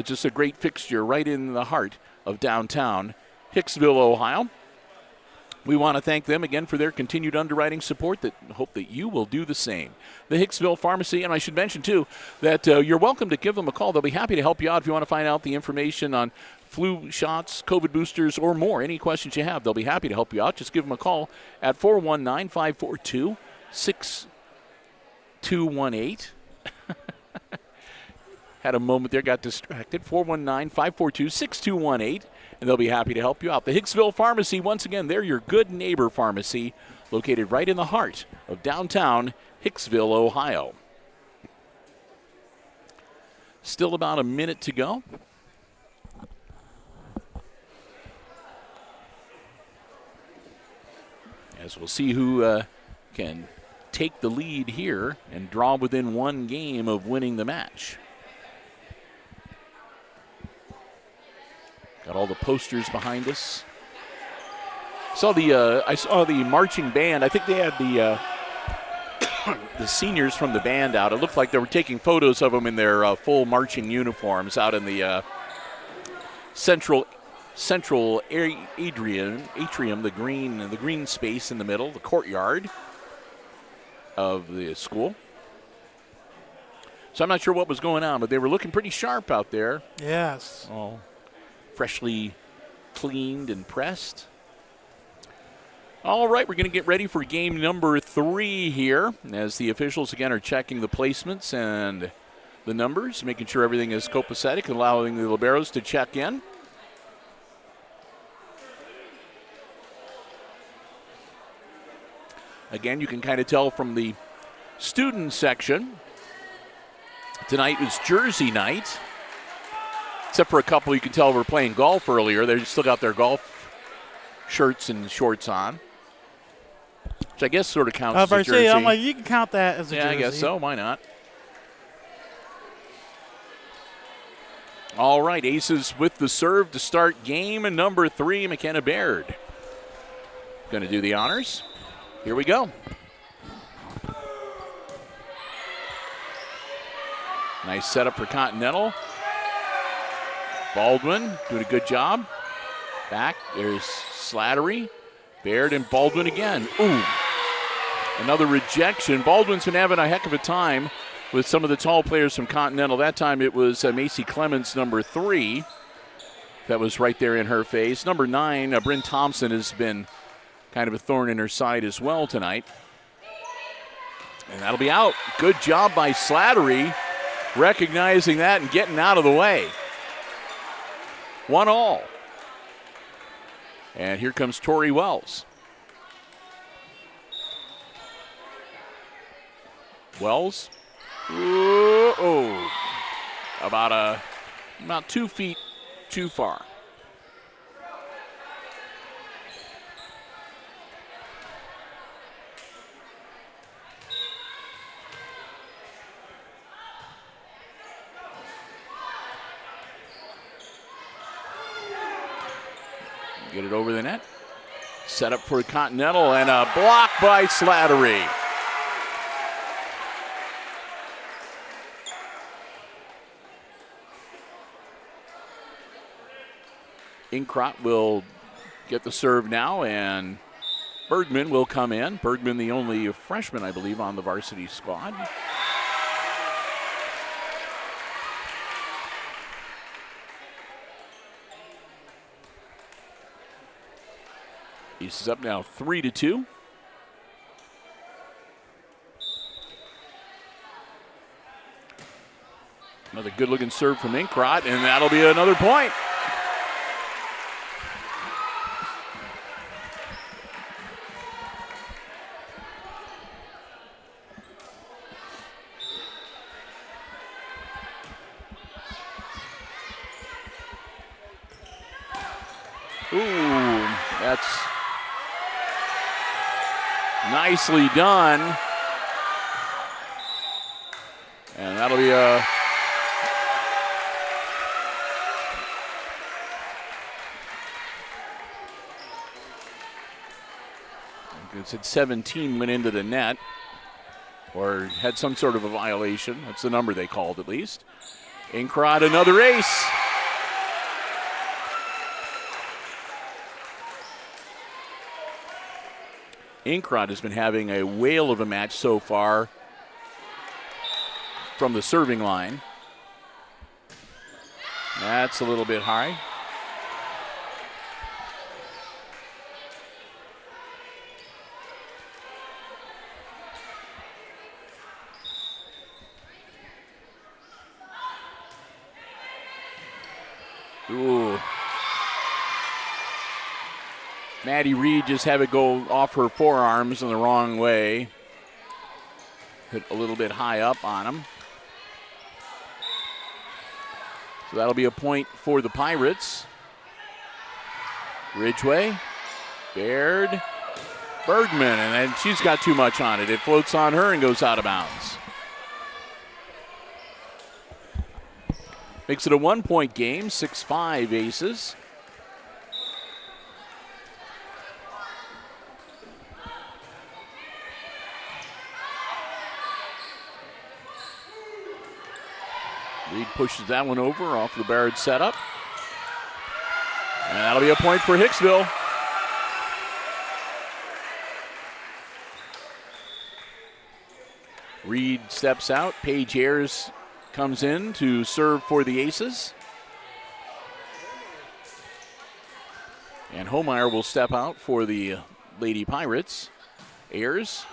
Just a great fixture right in the heart of downtown Hicksville, Ohio. We want to thank them again for their continued underwriting support. That hope that you will do the same. The Hicksville Pharmacy, and I should mention too that you're welcome to give them a call. They'll be happy to help you out if you want to find out the information on flu shots, COVID boosters, or more. Any questions you have, they'll be happy to help you out. Just give them a call at 419-542-6218. Had a moment there, got distracted. 419-542-6218, and they'll be happy to help you out. The Hicksville Pharmacy, once again, they're your good neighbor pharmacy, located right in the heart of downtown Hicksville, Ohio. Still about a minute to go. As we'll see who can take the lead here and draw within one game of winning the match. Got all the posters behind us. I saw the marching band. I think they had the seniors from the band out. It looked like they were taking photos of them in their full marching uniforms out in the central atrium, the green space in the middle, the courtyard of the school. So I'm not sure what was going on, but they were looking pretty sharp out there. Yes. Oh. Freshly cleaned and pressed. All right, we're going to get ready for game number 3 here as the officials again are checking the placements and the numbers, making sure everything is copacetic, allowing the liberos to check in. Again, you can kind of tell from the student section, tonight was jersey night. Except for a couple you can tell were playing golf earlier. They still got their golf shirts and shorts on, which I guess sort of counts as a jersey. I'm like, you can count that as a jersey. Yeah, I guess so. Why not? All right, Aces with the serve to start game number 3. McKenna Baird going to do the honors. Here we go. Nice setup for Continental. Baldwin doing a good job. Back, there's Slattery. Baird and Baldwin again. Ooh, another rejection. Baldwin's been having a heck of a time with some of the tall players from Continental. That time it was Macy Clemens, number 3. That was right there in her face. Number 9, Bryn Thompson, has been kind of a thorn in her side as well tonight. And that'll be out. Good job by Slattery, recognizing that and getting out of the way. 1-all. And here comes Tori Wells. Wells. About 2 feet too far. Get it over the net. Set up for Continental and a block by Slattery. Inkrot will get the serve now, and Bergman will come in. Bergman, the only freshman, I believe, on the varsity squad. Aces up now 3-2. Another good-looking serve from Inkrot, and that'll be another point. Ooh, that's nicely done. And that'll be a it's at 17 went into the net or had some sort of a violation. That's the number they called at least. Inkrod, another ace. Inkrod has been having a whale of a match so far from the serving line. That's a little bit high. Ooh. Maddie Reed just had it go off her forearms in the wrong way. Hit a little bit high up on him. So that'll be a point for the Pirates. Ridgway, Baird, Bergman, and then she's got too much on it. It floats on her and goes out of bounds. Makes it a 1-point game, 6-5 Aces. Reed pushes that one over off the Baird setup. And that'll be a point for Hicksville. Reed steps out. Paige Ayers comes in to serve for the Aces. And Homeyer will step out for the Lady Pirates. Ayers.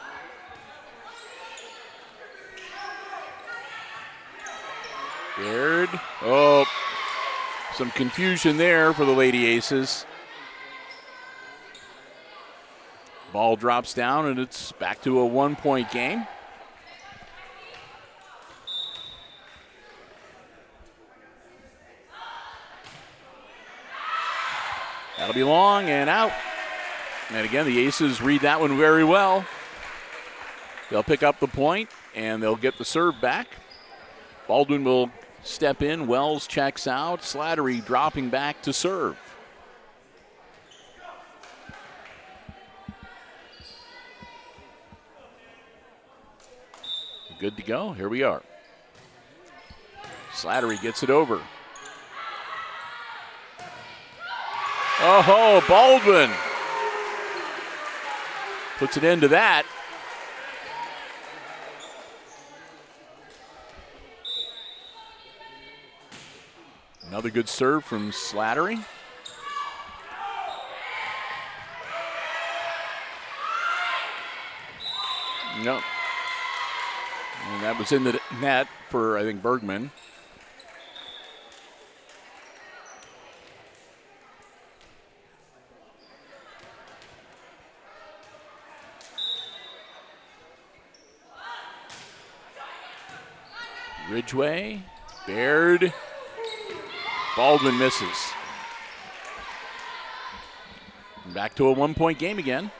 Baird. Oh, some confusion there for the Lady Aces. Ball drops down and it's back to a 1-point game. That'll be long and out. And again, the Aces read that one very well. They'll pick up the point and they'll get the serve back. Baldwin will step in. Wells checks out. Slattery dropping back to serve. Good to go. Here we are. Slattery gets it over. Oh, Baldwin puts it into that. Another good serve from Slattery. No. And that was in the net for, I think, Bergman. Ridgway, Baird, Baldwin misses. Back to a 1-point game again.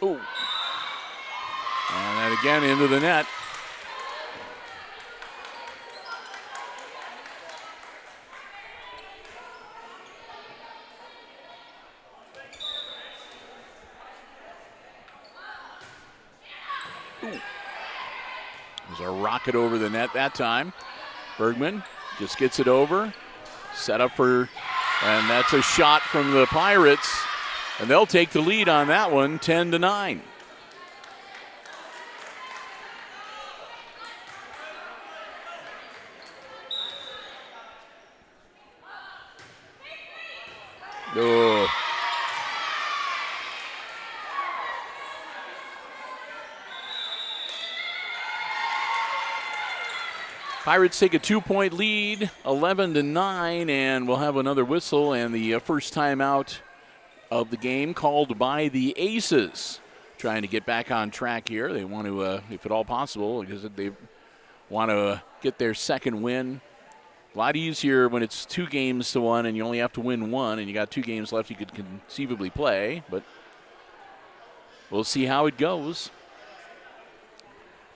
Ooh. And then again into the net. There's a rocket over the net that time. Bergman just gets it over. Set up for, and that's a shot from the Pirates. And they'll take the lead on that one, 10-9. Oh. Pirates take a 2-point lead, 11-9, and we'll have another whistle and the first timeout of the game called by the Aces. Trying to get back on track here. They want to, if at all possible, because they want to get their second win. A lot easier when it's 2-1 and you only have to win one and you got 2 games left you could conceivably play, but we'll see how it goes.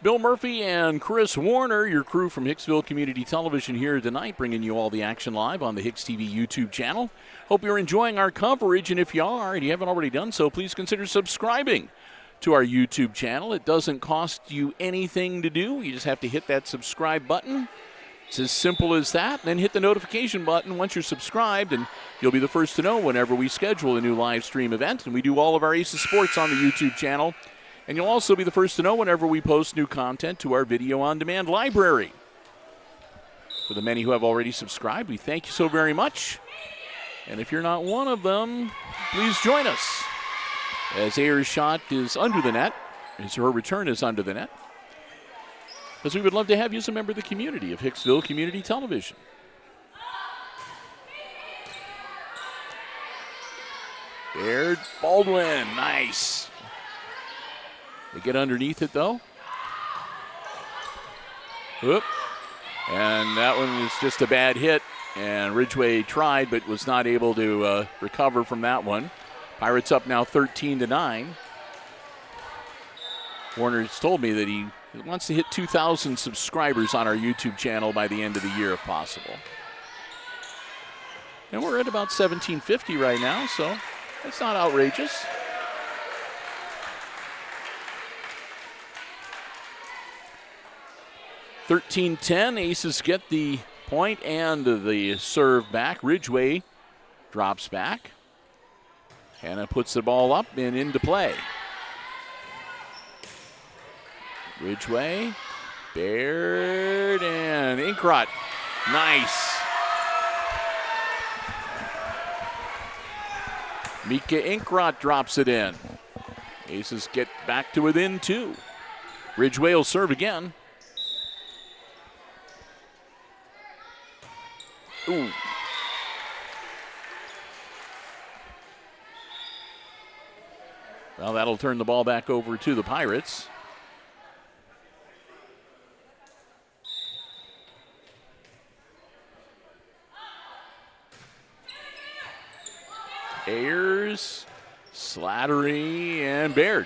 Bill Murphy and Chris Warner, your crew from Hicksville Community Television here tonight, bringing you all the action live on the HIX-TV YouTube channel. Hope you're enjoying our coverage, and if you are and you haven't already done so, please consider subscribing to our YouTube channel. It doesn't cost you anything to do. You just have to hit that subscribe button. It's as simple as that. Then hit the notification button once you're subscribed, and you'll be the first to know whenever we schedule a new live stream event. And we do all of our Aces Sports on the YouTube channel. And you'll also be the first to know whenever we post new content to our video on demand library. For the many who have already subscribed, we thank you so very much. And if you're not one of them, please join us. As Ayers' shot is under the net, as her return is under the net. Because we would love to have you as a member of the community of Hicksville Community Television. Baird, Baldwin, nice. They get underneath it, though. Whoop. And that one was just a bad hit. And Ridgway tried, but was not able to recover from that one. Pirates up now 13-9. Warner's told me that he wants to hit 2,000 subscribers on our YouTube channel by the end of the year, if possible. And we're at about 1,750 right now, so that's not outrageous. (13-10). Aces get the point and the serve back. Ridgway drops back. Hannah puts the ball up and into play. Ridgway, Baird, and Inkrot. Nice. Mika Inkrot drops it in. Aces get back to within 2. Ridgway will serve again. Ooh. Well, that'll turn the ball back over to the Pirates. Ayers, Slattery, and Baird.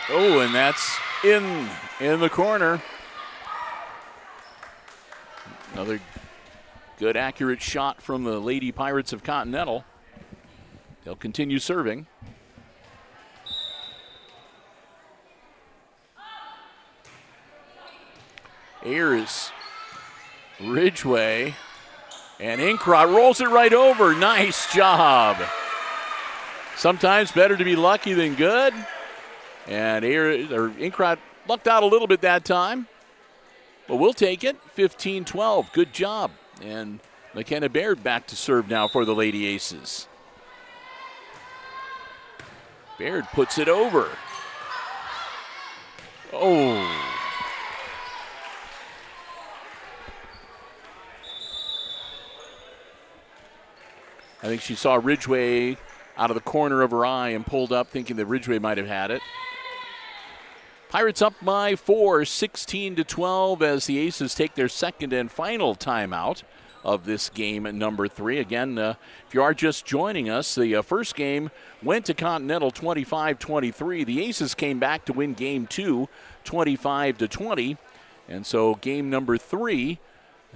Oh, and that's in the corner. Another good, accurate shot from the Lady Pirates of Continental. They'll continue serving. Ayers, Ridgway, and Inkrot rolls it right over. Nice job. Sometimes better to be lucky than good. And Inkrot lucked out a little bit that time. But we'll take it. 15-12. Good job. And McKenna Baird back to serve now for the Lady Aces. Baird puts it over. Oh. I think she saw Ridgway out of the corner of her eye and pulled up thinking that Ridgway might have had it. Pirates up by 4, 16-12 as the Aces take their second and final timeout of this game number 3. Again, if you are just joining us, the first game went to Continental 25-23. The Aces came back to win game 2, 25-20. And so game number 3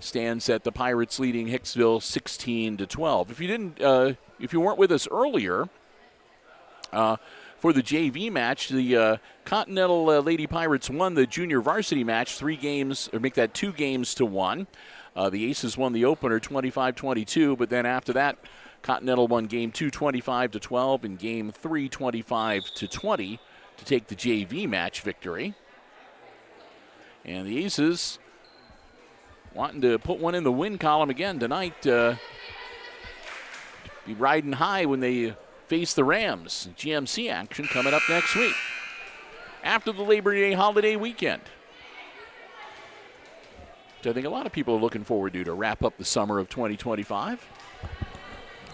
stands at the Pirates leading Hicksville 16-12. If you weren't with us earlier, for the JV match, the Continental Lady Pirates won the junior varsity match 3 games, or make that 2 games to 1. The Aces won the opener 25-22, but then after that, Continental won game 2 25-12 and game 3 25-20 to take the JV match victory. And the Aces wanting to put one in the win column again tonight. Be riding high when they face the Rams. GMC action coming up next week after the Labor Day holiday weekend. which I think a lot of people are looking forward to wrap up the summer of 2025.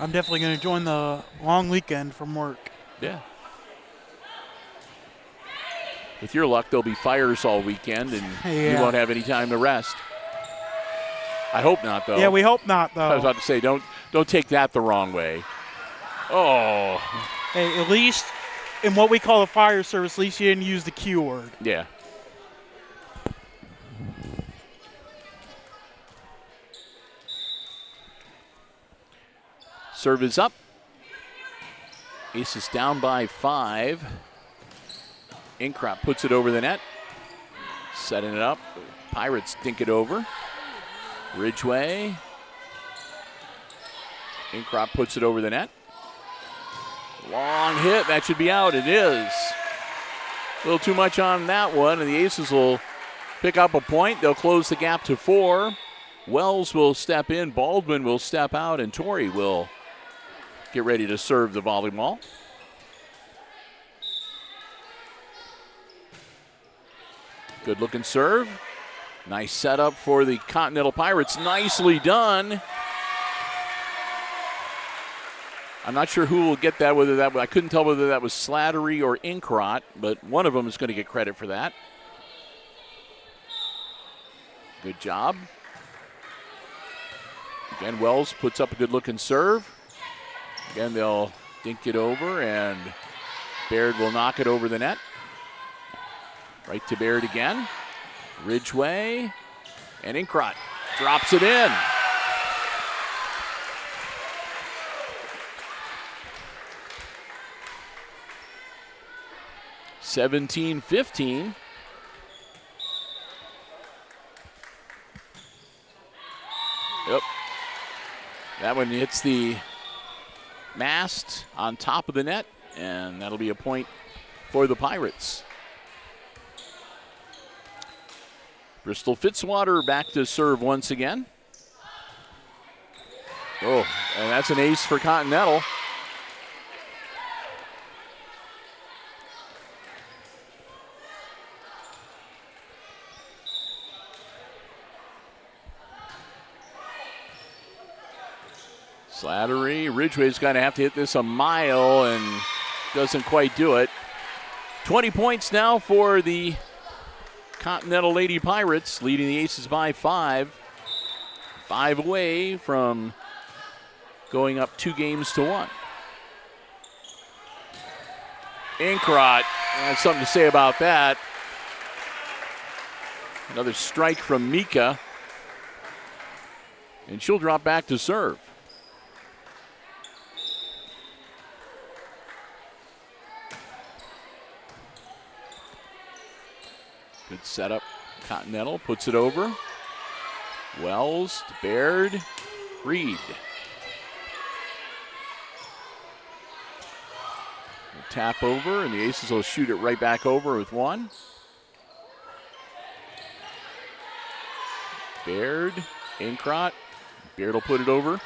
I'm definitely going to join the long weekend from work. Yeah. With your luck, there'll be fires all weekend, and you won't have any time to rest. I hope not, though. Yeah, we hope not, though. I was about to say, don't take that the wrong way. Oh. Hey, at least in what we call a fire service, at least you didn't use the Q word. Yeah. Serve is up. Aces down by 5. Inkrop puts it over the net. Setting it up. Pirates dink it over. Ridgway. Inkrop puts it over the net. Long hit. That should be out. It is. A little too much on that one, and the Aces will pick up a point. They'll close the gap to 4. Wells will step in. Baldwin will step out, and Torrey will get ready to serve the volleyball. Good looking serve. Nice setup for the Continental Pirates. Nicely done. I'm not sure who will get that, I couldn't tell whether that was Slattery or Inkrot, but one of them is going to get credit for that. Good job. Again, Wells puts up a good looking serve. Again, they'll dink it over, and Baird will knock it over the net. Right to Baird again. Ridgway, and Inkrot drops it in. (17-15). Yep. That one hits the mast on top of the net, and that'll be a point for the Pirates. Bristol Fitzwater back to serve once again. Oh, and that's an ace for Continental. Slattery, Ridgway's going to have to hit this a mile and doesn't quite do it. 20 points now for the Continental Lady Pirates, leading the Aces by 5. 5 away from going up 2-1. Inkrot, I have something to say about that. Another strike from Mika. And she'll drop back to serve. Good setup. Continental puts it over. Wells to Baird. Reed. Tap over, and the Aces will shoot it right back over with 1. Baird. Inkrot. Baird will put it over.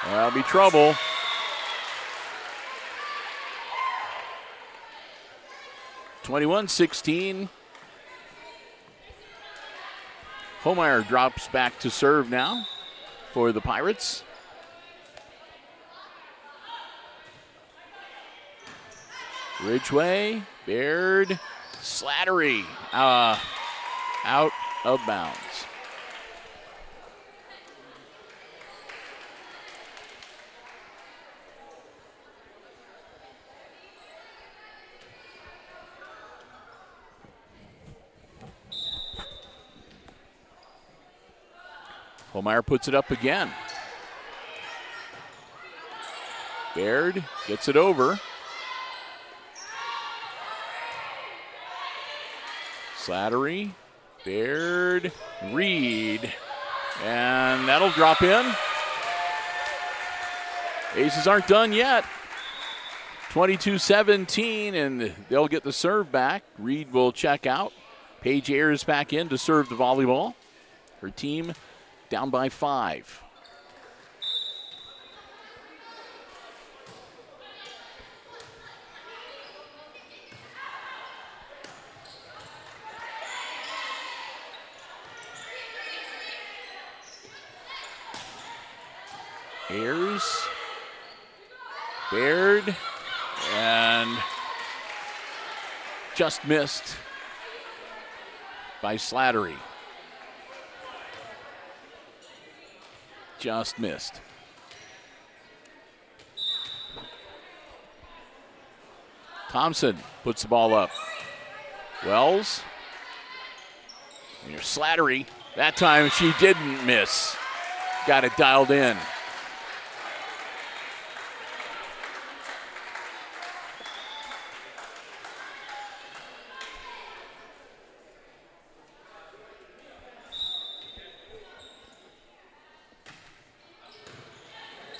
That'll be trouble. (21-16). Homeyer drops back to serve now for the Pirates. Ridgway, Baird, Slattery, out of bounds. Homeyer puts it up again. Baird gets it over. Slattery, Baird, Reed, and that'll drop in. Aces aren't done yet. 22-17, and they'll get the serve back. Reed will check out. Paige Ayers back in to serve the volleyball. Her team down by 5. Ayers. Baird. And just missed by Slattery. Just missed. Thompson puts the ball up. Wells. And your Slattery. That time she didn't miss. Got it dialed in.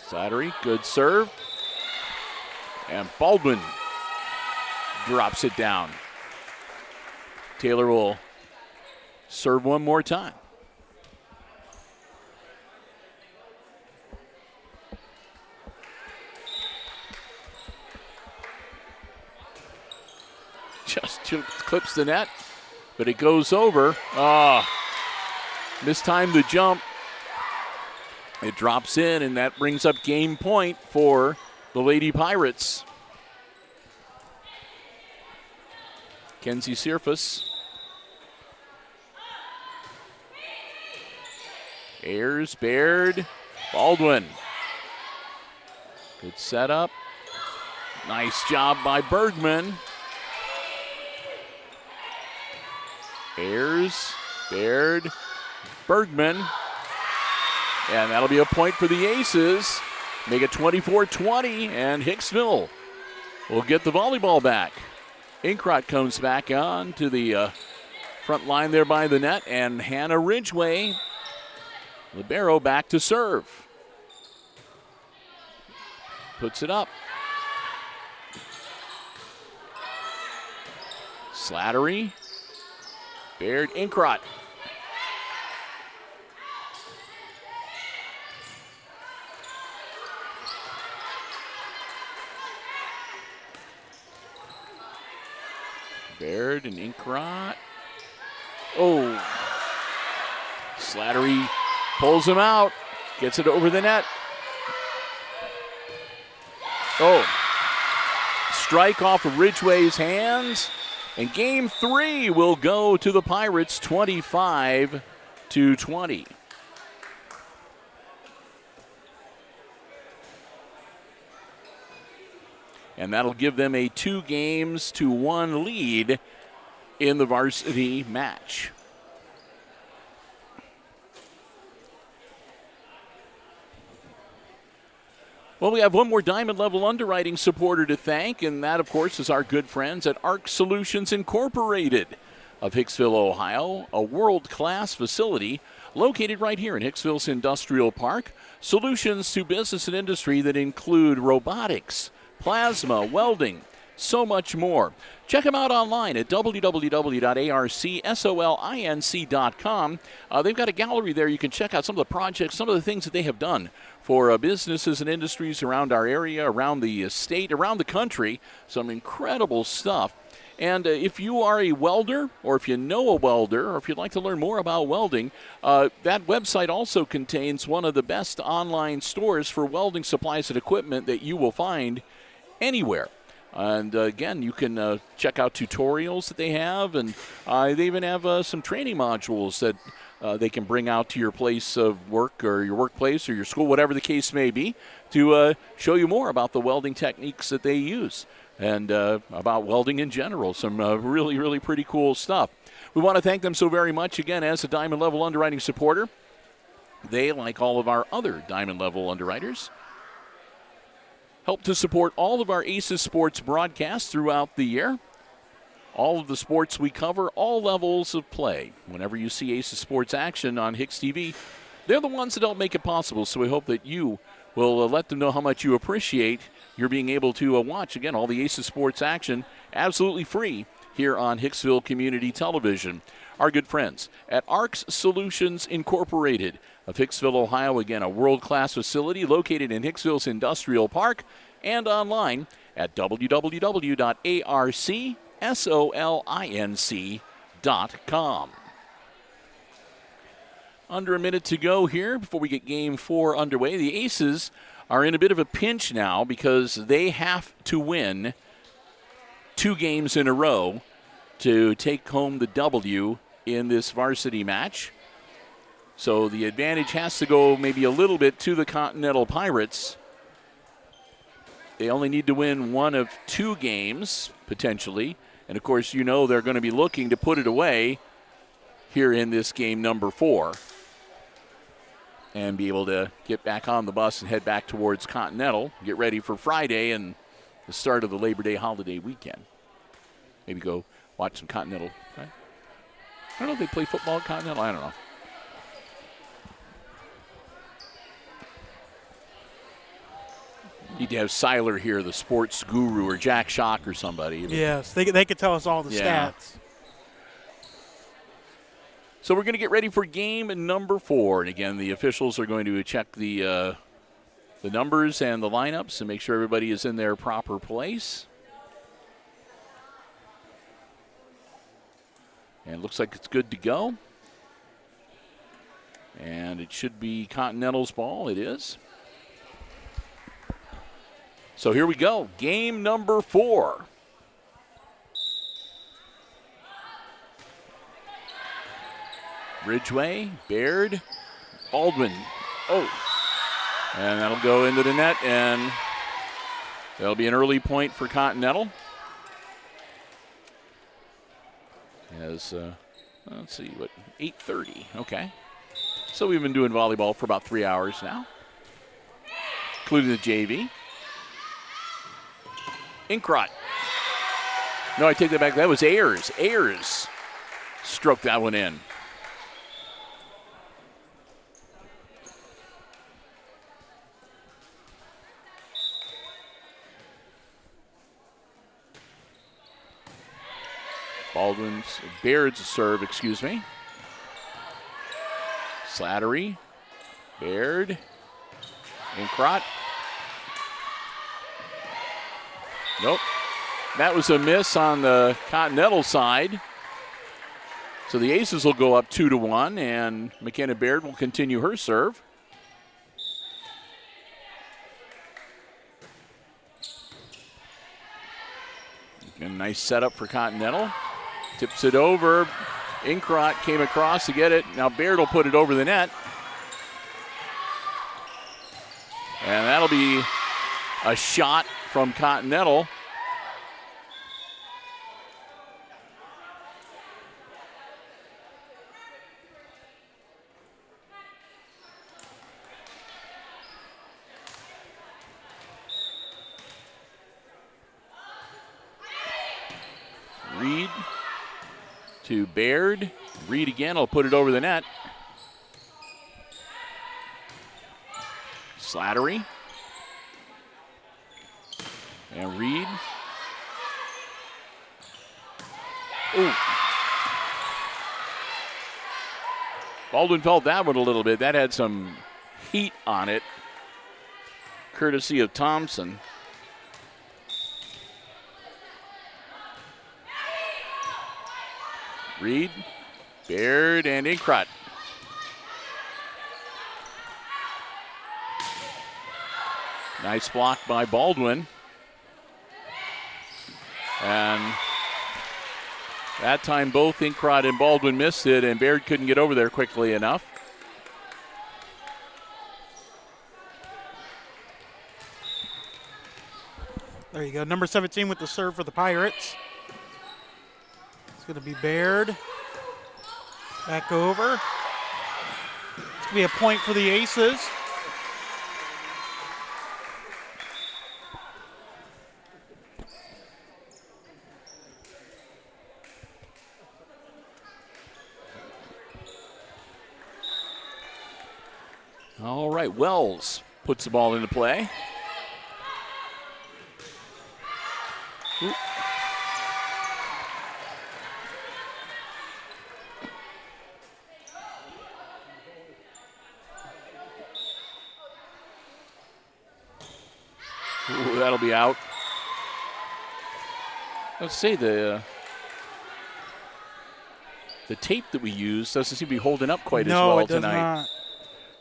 Slattery, good serve. And Baldwin drops it down. Taylor will serve one more time. Just clips the net, but it goes over. Mistimed the jump. It drops in, and that brings up game point for the Lady Pirates. Kenzie Searfus. Ayers, Baird, Baldwin. Good setup. Nice job by Bergman. Ayers, Baird, Bergman. And that'll be a point for the Aces. Make it 24-20, and Hicksville will get the volleyball back. Inkrot comes back on to the front line there by the net, and Hannah Ridgway, libero, back to serve. Puts it up. Slattery, Baird, Inkrot. Baird and Inkrot. Oh. Slattery pulls him out. Gets it over the net. Oh. Strike off of Ridgway's hands. And game 3 will go to the Pirates, 25-20. And that'll give them a 2-1 lead in the varsity match. Well, we have one more diamond level underwriting supporter to thank, and that, of course, is our good friends at ARC Solutions Incorporated of Hicksville, Ohio, a world-class facility located right here in Hicksville's Industrial Park. Solutions to business and industry that include robotics, plasma, welding, so much more. Check them out online at www.arcsolinc.com. They've got a gallery there. You can check out some of the projects, some of the things that they have done for businesses and industries around our area, around the state, around the country. Some incredible stuff. And if you are a welder, or if you know a welder, or if you'd like to learn more about welding, that website also contains one of the best online stores for welding supplies and equipment that you will find anywhere. And again, you can check out tutorials that they have, and they even have some training modules that they can bring out to your place of work or your workplace or your school, whatever the case may be, to show you more about the welding techniques that they use and about welding in general. Some really, really pretty cool stuff. We want to thank them so very much, again, as a Diamond Level underwriting supporter. They, like all of our other Diamond Level underwriters, help to support all of our Aces Sports broadcasts throughout the year. All of the sports we cover, all levels of play. Whenever you see Aces Sports action on HIX-TV, they're the ones that don't make it possible, so we hope that you will let them know how much you appreciate your being able to watch, again, all the Aces Sports action absolutely free here on Hicksville Community Television. Our good friends at ARC Solutions Incorporated of Hicksville, Ohio. Again, a world-class facility located in Hicksville's Industrial Park and online at www.arcsolinc.com. Under a minute to go here before we get game 4 underway. The Aces are in a bit of a pinch now because they have to win 2 games in a row to take home the W in this varsity match. So the advantage has to go maybe a little bit to the Continental Pirates. They only need to win 1 of 2 games, potentially. And, of course, you know they're going to be looking to put it away here in this game number 4 and be able to get back on the bus and head back towards Continental, get ready for Friday and the start of the Labor Day holiday weekend. Maybe go watch some Continental. Right? I don't know if they play football at Continental. I don't know. Need to have Seiler here, the sports guru, or Jack Schock or somebody. Yes, they could tell us all the stats. So we're going to get ready for game number 4. And, again, the officials are going to check the numbers and the lineups and make sure everybody is in their proper place. And it looks like it's good to go. And it should be Continental's ball. It is. So here we go. Game number 4. Ridgway, Baird, Baldwin. Oh. And that'll go into the net, and that'll be an early point for Continental. As, let's see, 8:30. Okay. So we've been doing volleyball for about 3 hours now, including the JV. Inkrot. No, I take that back. That was Ayers. Ayers stroked that one in. Baird's serve, excuse me. Slattery, Baird, Inkrot. Nope. That was a miss on the Continental side. So the Aces will go up 2-1, and McKenna Baird will continue her serve. A nice setup for Continental. Tips it over. Inkrot came across to get it. Now Baird will put it over the net. And that'll be a shot from Continental. Reed to Baird. Reed again will put it over the net. Slattery. And Reed. Ooh. Baldwin felt that one a little bit. That had some heat on it, courtesy of Thompson. Reed, Baird, and Inkrot. Nice block by Baldwin. And that time both Inkrot and Baldwin missed it, and Baird couldn't get over there quickly enough. There you go. Number 17 with the serve for the Pirates. It's going to be Baird. Back over. It's going to be a point for the Aces. All right, Wells puts the ball into play. Ooh. Ooh, that'll be out. Let's see, the the tape that we use doesn't seem to be holding up quite as No, well it does tonight. not.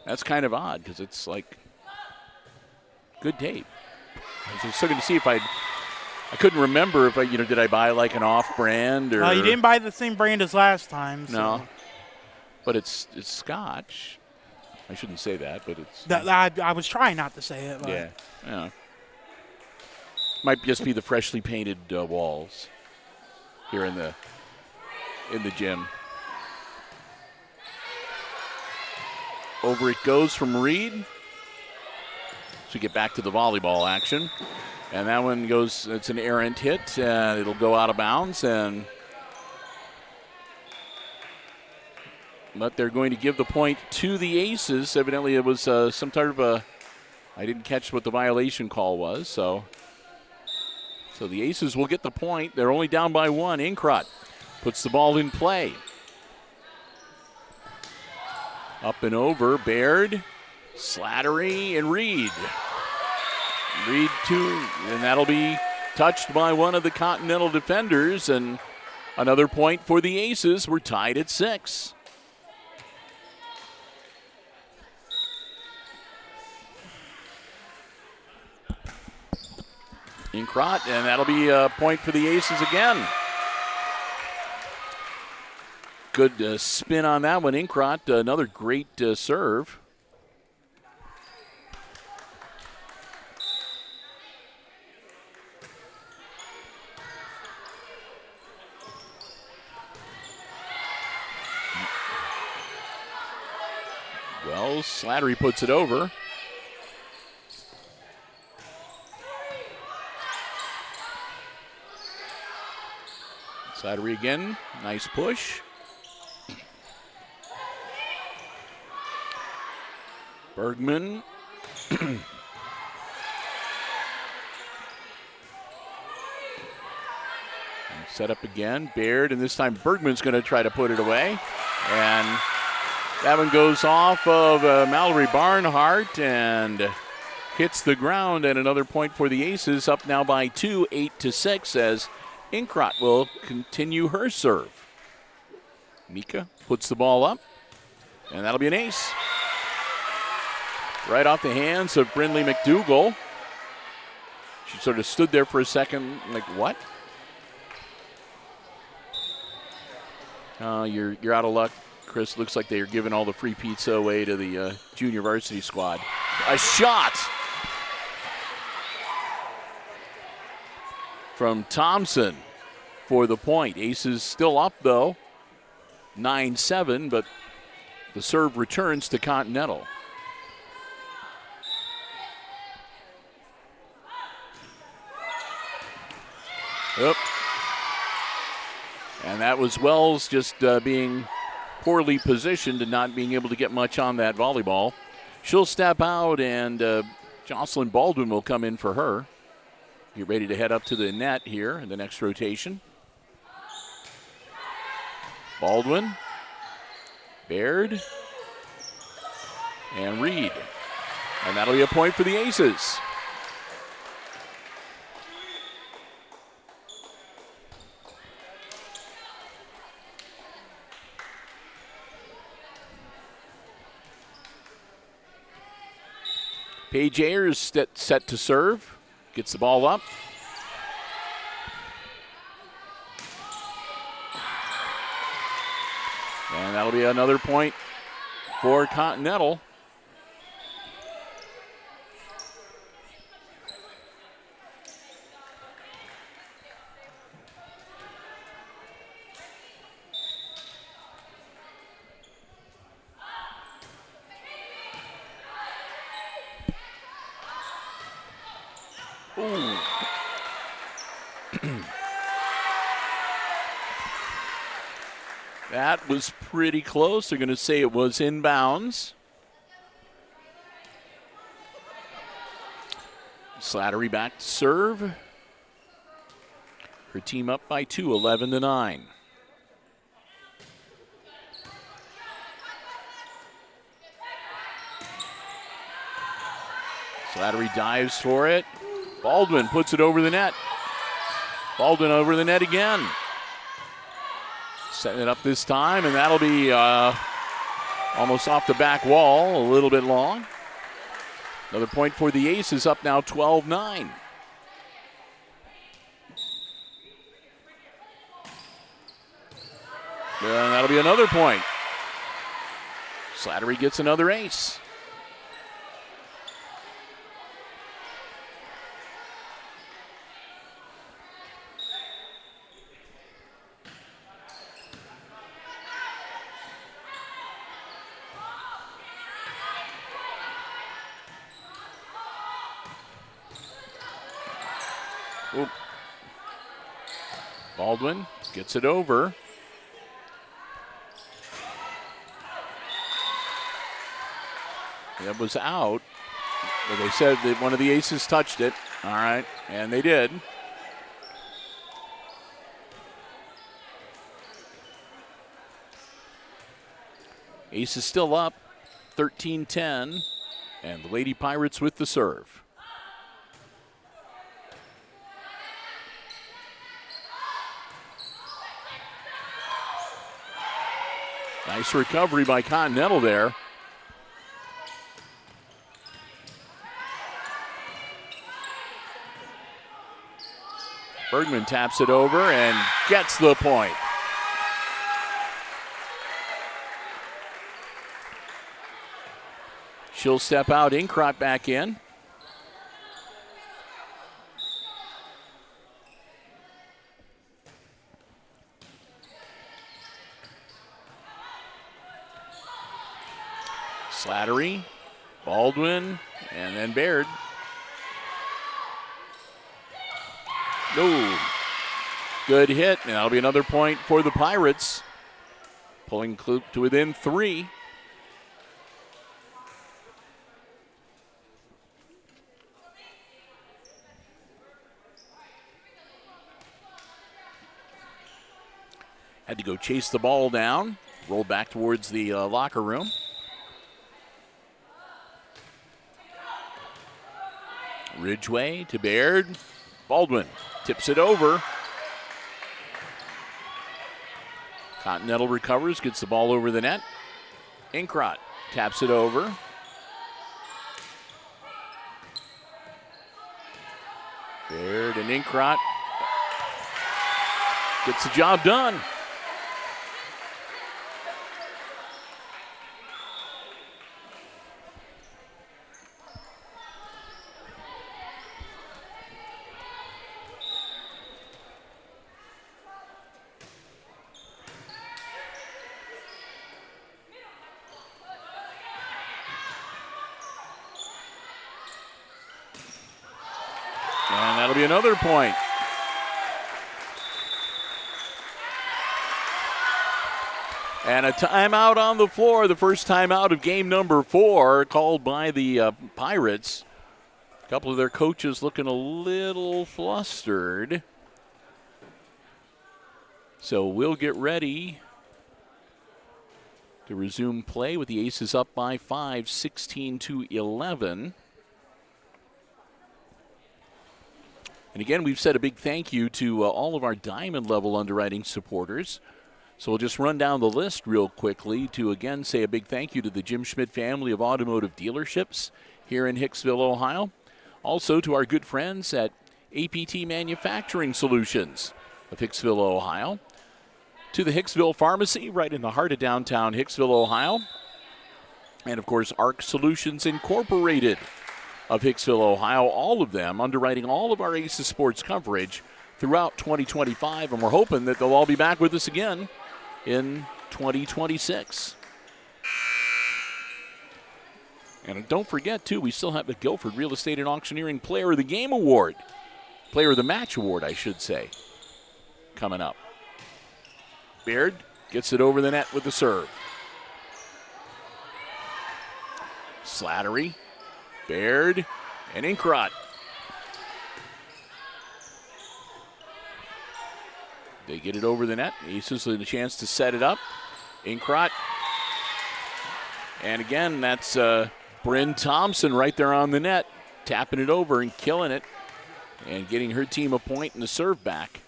That's kind of odd because it's like good tape. I was still going to see if I couldn't remember if did I buy like an off-brand or. You didn't buy the same brand as last time. So. No, but it's Scotch. I shouldn't say that, but it's. I was trying not to say it. But. Yeah. Might just be the freshly painted walls here in the gym. Over it goes from Reed. So we get back to the volleyball action. And that one goes, it's an errant hit. It'll go out of bounds. But they're going to give the point to the Aces. Evidently it was some type of I didn't catch what the violation call was. So the Aces will get the point. They're only down by one. Inkrot puts the ball in play. Up and over, Baird, Slattery, and Reed. Reed two, and that'll be touched by one of the Continental defenders, and another point for the Aces. We're tied at 6. Inkrot, and that'll be a point for the Aces again. Good spin on that one. Inkrot, another great serve. Well, Slattery puts it over. Slattery again, nice push. Bergman. Set up again, Baird, and this time Bergman's going to try to put it away. And that one goes off of Mallory Barnhart and hits the ground, and another point for the Aces, up now by 2, 8-6, as Inkrot will continue her serve. Mika puts the ball up, and that'll be an ace. Right off the hands of Brindley McDougall. She sort of stood there for a second, like, what? You're out of luck, Chris. Looks like they are giving all the free pizza away to the junior varsity squad. A shot from Thompson for the point. Aces still up, though, 9-7, but the serve returns to Continental. Yep. And that was Wells just being poorly positioned and not being able to get much on that volleyball. She'll step out, and Jocelyn Baldwin will come in for her. Get ready to head up to the net here in the next rotation. Baldwin, Baird, and Reed. And that'll be a point for the Aces. Paige Ayers set to serve. Gets the ball up. And that'll be another point for Continental. Ooh. That was pretty close. They're going to say it was inbounds. Slattery back to serve. Her team up by 2, 11-9. Slattery dives for it. Baldwin puts it over the net. Baldwin over the net again. Setting it up this time, and that'll be almost off the back wall, a little bit long. Another point for the Aces, up now 12-9. And that'll be another point. Slattery gets another ace. Oop. Baldwin gets it over. It was out. But they said that one of the Aces touched it. All right, and they did. Aces still up, 13-10, and the Lady Pirates with the serve. Nice recovery by Continental there. Bergman taps it over and gets the point. She'll step out, Inkrot back in. Slattery, Baldwin, and then Baird. No. Good hit, and that'll be another point for the Pirates. Pulling Kloop to within 3. Had to go chase the ball down, roll back towards the locker room. Ridgway to Baird. Baldwin tips it over. Continental recovers, gets the ball over the net. Inkrot taps it over. Baird and Inkrot gets the job done. And that'll be another point. And a timeout on the floor, the first timeout of game number 4, called by the Pirates. A couple of their coaches looking a little flustered. So we'll get ready to resume play with the Aces up by 5, 16-11. And again, we've said a big thank you to all of our diamond level underwriting supporters. So we'll just run down the list real quickly to again say a big thank you to the Jim Schmidt family of automotive dealerships here in Hicksville, Ohio. Also to our good friends at APT Manufacturing Solutions of Hicksville, Ohio. To the Hicksville Pharmacy right in the heart of downtown Hicksville, Ohio. And of course, ARC Solutions Incorporated of Hicksville, Ohio. All of them underwriting all of our Aces sports coverage throughout 2025. And we're hoping that they'll all be back with us again in 2026. And don't forget, too, we still have the Guilford Real Estate and Auctioneering Player of the Game Award. Player of the Match Award, I should say, coming up. Baird gets it over the net with the serve. Slattery, Baird, and Inkrot. They get it over the net. Aces with a chance to set it up. Inkrot. And again, that's Bryn Thompson right there on the net, tapping it over and killing it and getting her team a point and the serve back.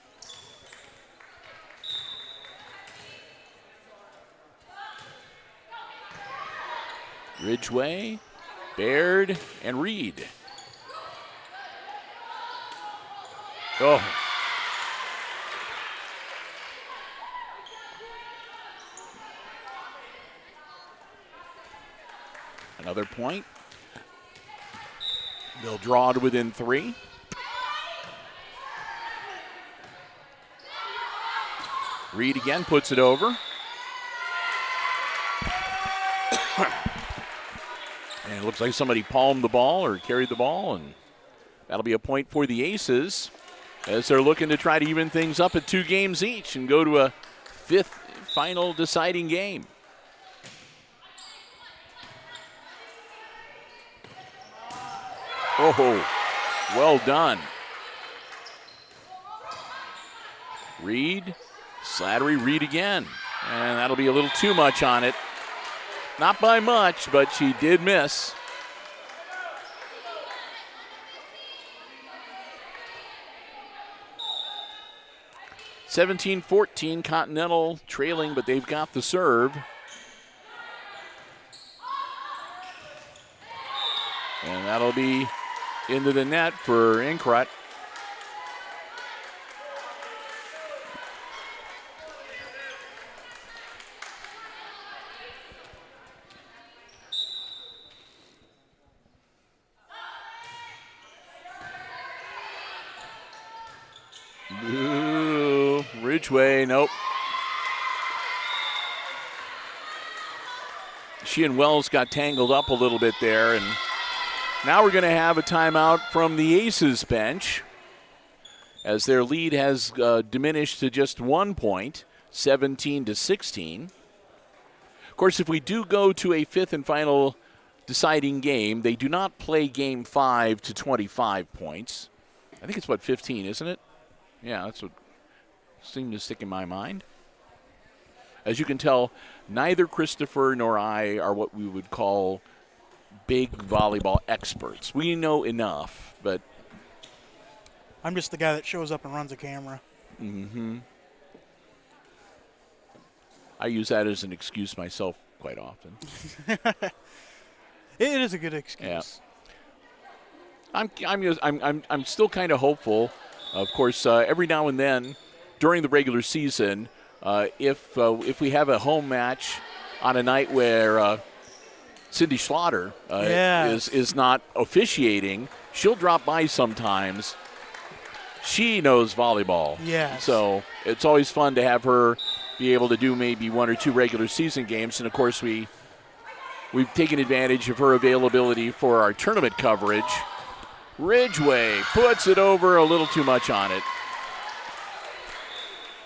Ridgway, Baird, and Reed. Oh. Another point. They'll draw to within 3. Reed again puts it over. And it looks like somebody palmed the ball or carried the ball, and that'll be a point for the Aces as they're looking to try to even things up at 2 games each and go to a 5th final deciding game. Oh, well done. Reed, Slattery, Reed again. And that'll be a little too much on it. Not by much, but she did miss. (17-14) Continental trailing, but they've got the serve. And that'll be into the net for Inkrut. Ooh, Ridgway, nope. She and Wells got tangled up a little bit there, and now we're going to have a timeout from the Aces bench as their lead has diminished to just 1 point, 17-16. Of course, if we do go to a 5th and final deciding game, they do not play game 5 to 25 points. I think it's, 15, isn't it? Yeah, that's what seemed to stick in my mind. As you can tell, neither Christopher nor I are what we would call big volleyball experts. We know enough, but I'm just the guy that shows up and runs a camera. Mm-hmm. I use that as an excuse myself quite often. It is a good excuse. Yeah. I'm still kind of hopeful. Of course, every now and then during the regular season, if we have a home match on a night where Cindy Schlatter is not officiating, she'll drop by sometimes. She knows volleyball. Yes. So it's always fun to have her be able to do maybe 1 or 2 regular season games. And, of course, we've taken advantage of her availability for our tournament coverage. Ridgway puts it over, a little too much on it.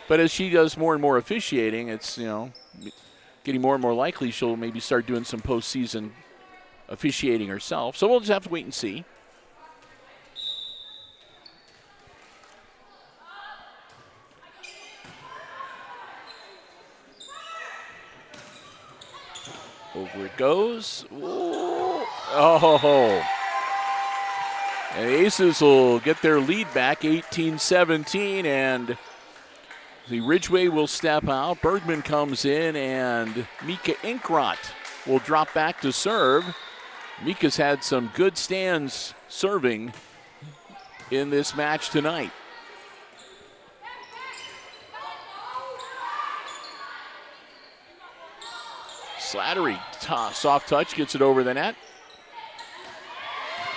But as she does more and more officiating, it's, getting more and more likely she'll maybe start doing some postseason officiating herself. So we'll just have to wait and see. Over it goes. Ooh. Oh. And the Aces will get their lead back, 18-17, and the Ridgway will step out. Bergman comes in, and Mika Inkrot will drop back to serve. Mika's had some good stands serving in this match tonight. Slattery, soft touch, gets it over the net.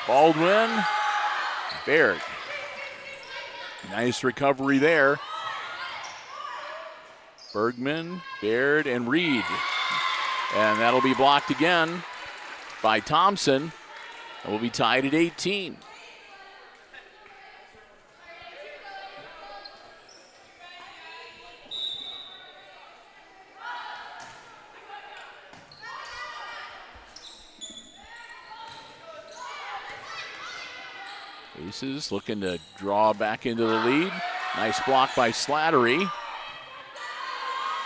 Baldwin, Baird. Nice recovery there. Bergman, Baird, and Reed. And that'll be blocked again by Thompson. And we'll be tied at 18. Aces looking to draw back into the lead. Nice block by Slattery.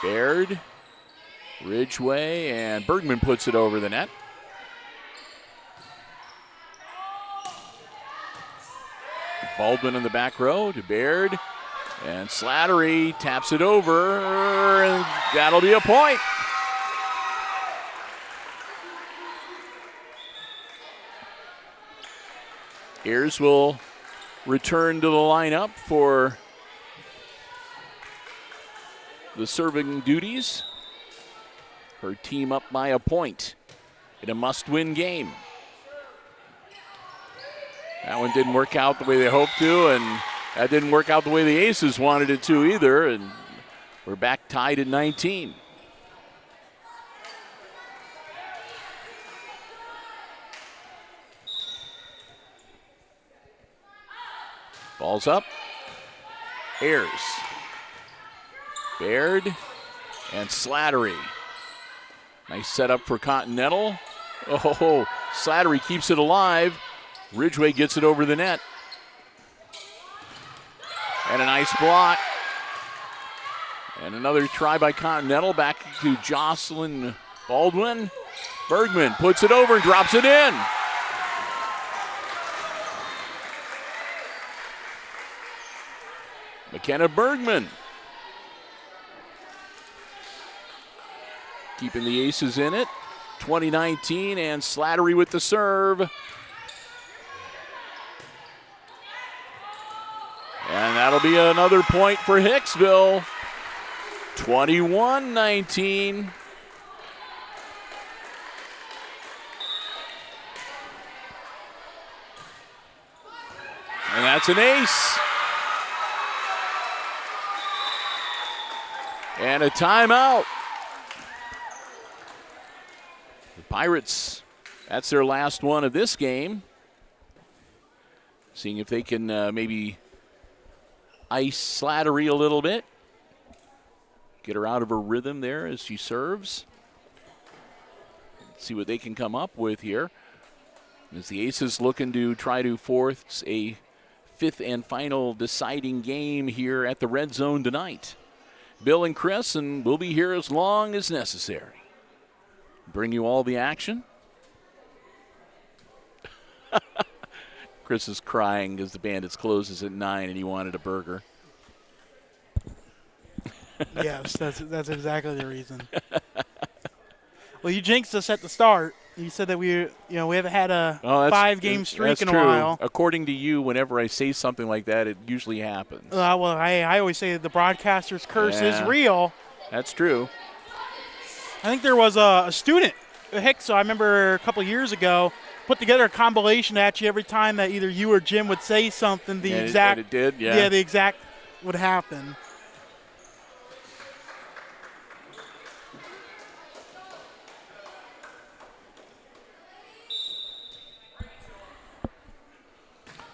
Baird, Ridgway, and Bergman puts it over the net. Baldwin in the back row to Baird, and Slattery taps it over, and that'll be a point. Ayers will return to the lineup for the serving duties. Her team up by a point in a must-win game. That one didn't work out the way they hoped to, and that didn't work out the way the Aces wanted it to either, and we're back tied at 19. Ball's up. Ayers. Baird and Slattery. Nice setup for Continental. Oh, Slattery keeps it alive. Ridgway gets it over the net. And a nice block. And another try by Continental. Back to Jocelyn Baldwin. Bergman puts it over and drops it in. McKenna Bergman. Keeping the Aces in it. 2019, and Slattery with the serve. And that'll be another point for Hicksville. 21-19. And that's an ace. And a timeout. The Pirates, that's their last one of this game. Seeing if they can maybe ice Slattery a little bit. Get her out of her rhythm there as she serves. See what they can come up with here. As the Aces looking to try to force a fifth and final deciding game here at the Red Zone tonight. Bill and Chris, and we'll be here as long as necessary. Bring you all the action. Chris is crying because the Bandits closes at 9 and he wanted a burger. Yes, that's exactly the reason. Well, you jinxed us at the start. You said that we haven't had a 5-game streak in a while. According to you, whenever I say something like that, it usually happens. Well, I always say the broadcaster's curse is real. That's true. I think there was a student at Hicksville, I remember a couple years ago, put together a compilation at you every time that either you or Jim would say something. The exact would happen.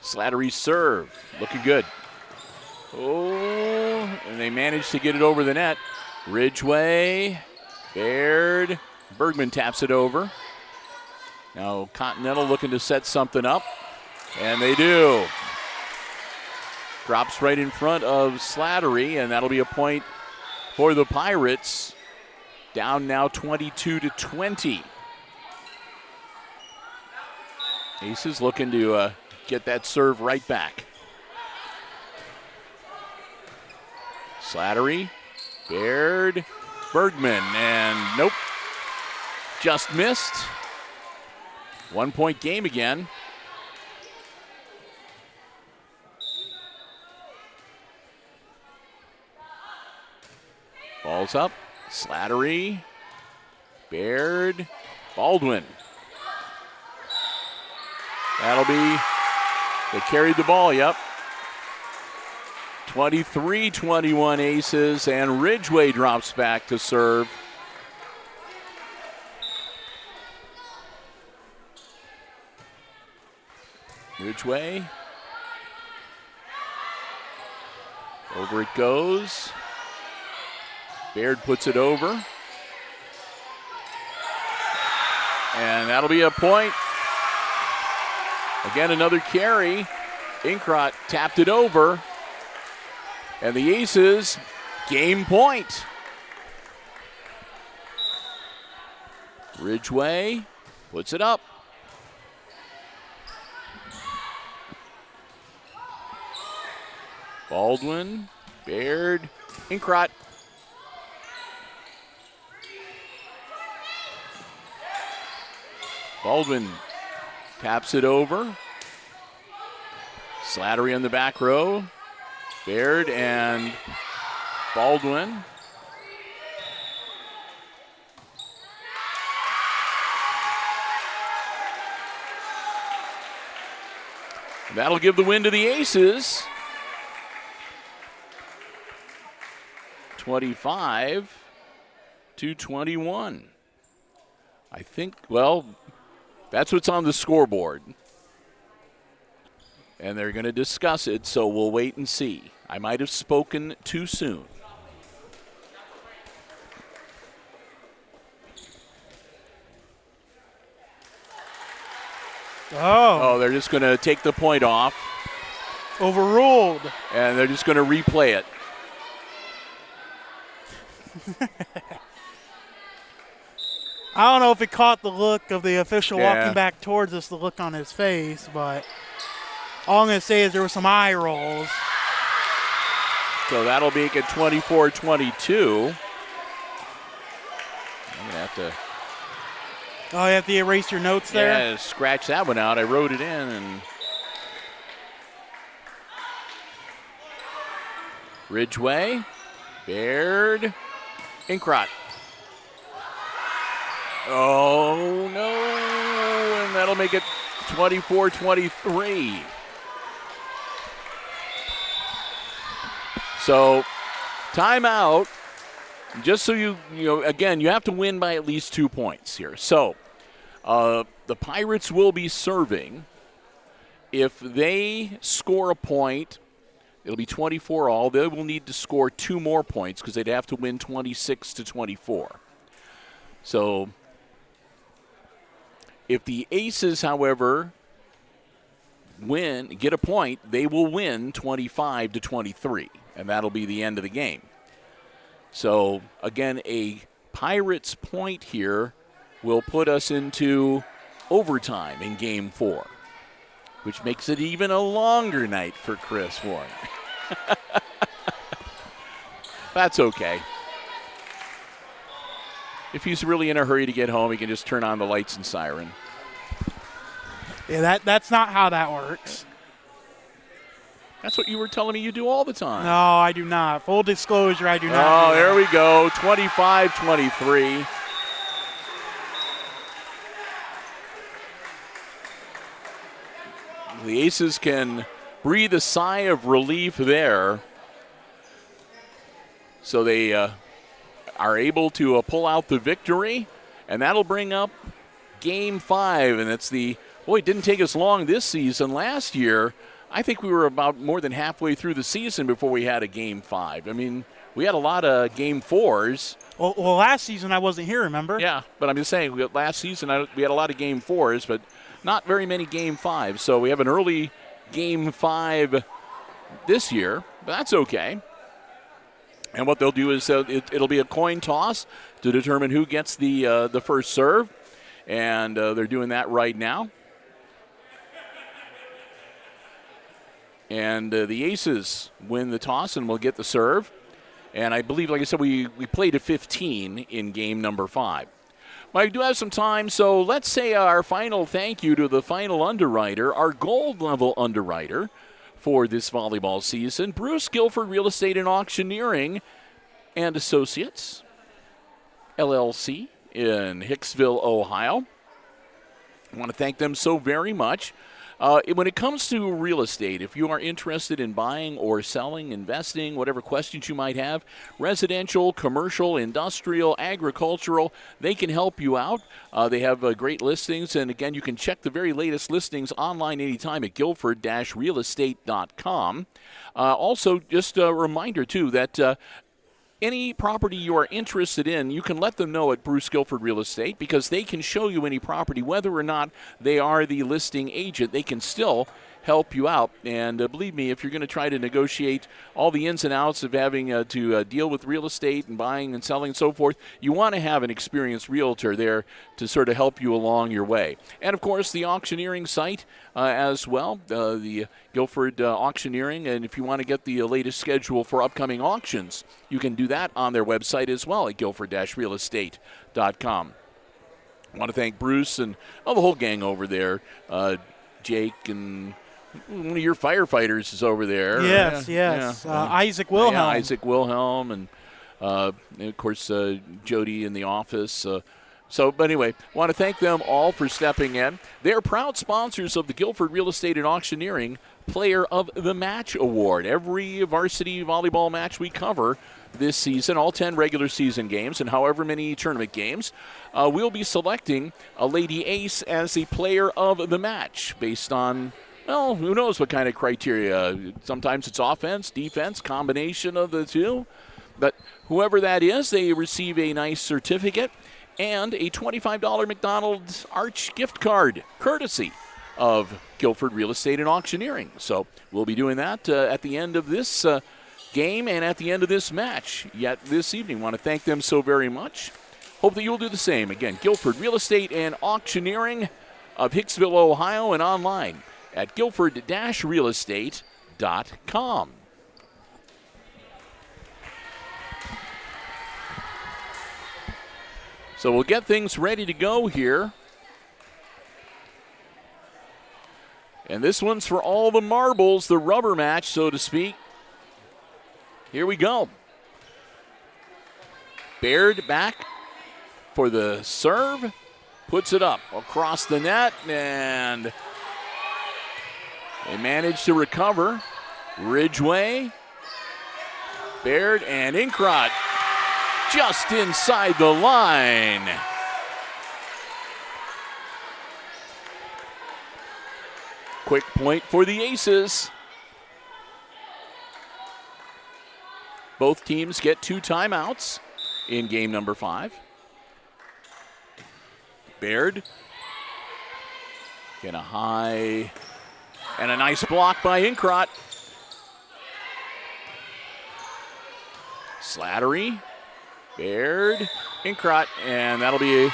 Slattery serve, looking good. Oh, and they managed to get it over the net. Ridgway, Baird, Bergman taps it over. Now Continental looking to set something up, and they do. Drops right in front of Slattery, and that'll be a point for the Pirates. Down now 22-20. Aces looking to get that serve right back. Slattery, Baird, Bergman, and nope, just missed. 1-point game again. Ball's up, Slattery, Baird, Baldwin. That'll be, they carried the ball, yep. 23-21 Aces, and Ridgway drops back to serve. Ridgway. Over it goes. Baird puts it over. And that'll be a point. Again, another carry. Inkrot tapped it over. And the Aces, game point. Ridgway puts it up. Baldwin, Baird, Inkrot. Baldwin taps it over. Slattery in the back row. Baird and Baldwin. That'll give the win to the Aces. 25-21. I think, well, that's what's on the scoreboard. And they're going to discuss it, so we'll wait and see. I might have spoken too soon. Oh, they're just going to take the point off. Overruled. And they're just going to replay it. I don't know if it caught the look of the official walking back towards us, the look on his face, but all I'm going to say is there were some eye rolls. So that'll make it 24-22. I'm going to have to... Oh, you have to erase your notes there? Yeah, scratch that one out. I wrote it in and... Ridgeway, Baird, Inkrot. Oh, no, and that'll make it 24-23. So, timeout. Just so you know, again, you have to win by at least 2 points here. So, the Pirates will be serving. If they score a point, it'll be 24 all. They will need to score 2 more points because they'd have to win 26-24. So, if the Aces, however, get a point, they will win 25-23, and that'll be the end of the game. So, again, a Pirates point here will put us into overtime in Game 4, which makes it even a longer night for Chris Warren. That's okay. If he's really in a hurry to get home, he can just turn on the lights and siren. Yeah, that's not how that works. That's what you were telling me you do all the time. No, I do not. Full disclosure, I do not. Oh, there we go. 25-23. The Aces can breathe a sigh of relief there. So they are able to pull out the victory, and that'll bring up Game 5. And it's it didn't take us long this season. Last year, I think we were about more than halfway through the season before we had a Game 5. I mean, we had a lot of Game 4s. Well, last season I wasn't here, remember? Yeah, but I'm just saying, last season we had a lot of Game 4s, but not very many Game 5s. So we have an early Game 5 this year, but that's okay. And what they'll do is it'll be a coin toss to determine who gets the first serve, and they're doing that right now. And the Aces win the toss and will get the serve. And I believe, like I said, we played a 15 in game number 5. I do have some time, so let's say our final thank you to the final underwriter, our gold level underwriter for this volleyball season, Bruce Guilford Real Estate and Auctioneering and Associates, LLC in Hicksville, Ohio. I want to thank them so very much. When it comes to real estate, if you are interested in buying or selling, investing, whatever questions you might have, residential, commercial, industrial, agricultural, they can help you out. They have great listings, and again, you can check the very latest listings online anytime at guilford-realestate.com. Also, just a reminder, too, that any property you are interested in, you can let them know at Bruce Guilford Real Estate because they can show you any property. Whether or not they are the listing agent, they can still help you out. And believe me, if you're going to try to negotiate all the ins and outs of having to deal with real estate and buying and selling and so forth, you want to have an experienced realtor there to sort of help you along your way. And, of course, the auctioneering site as well, the Guilford Auctioneering. And if you want to get the latest schedule for upcoming auctions, you can do that on their website as well at guilford-realestate.com. I want to thank Bruce and the whole gang over there, Jake and one of your firefighters is over there. Yes, yes. Isaac Wilhelm. Yeah, Isaac Wilhelm, and of course Jody in the office. But anyway, want to thank them all for stepping in. They're proud sponsors of the Guilford Real Estate and Auctioneering Player of the Match Award. Every varsity volleyball match we cover this season, all 10 regular season games and however many tournament games, we'll be selecting a lady ace as the player of the match based on, well, who knows what kind of criteria. Sometimes it's offense, defense, combination of the two. But whoever that is, they receive a nice certificate and a $25 McDonald's Arch gift card, courtesy of Guilford Real Estate and Auctioneering. So we'll be doing that at the end of this game and at the end of this match yet this evening. Want to thank them so very much. Hope that you'll do the same. Again, Guilford Real Estate and Auctioneering of Hicksville, Ohio, and online at guilford-realestate.com. So we'll get things ready to go here. And this one's for all the marbles, the rubber match, so to speak. Here we go. Baird back for the serve. Puts it up across the net, and they manage to recover. Ridgway, Baird, and Inkrot just inside the line. Quick point for the Aces. Both teams get 2 timeouts in game number 5. Baird. Get a high and a nice block by Inkrot. Slattery. Baird, Inkrot, and that'll be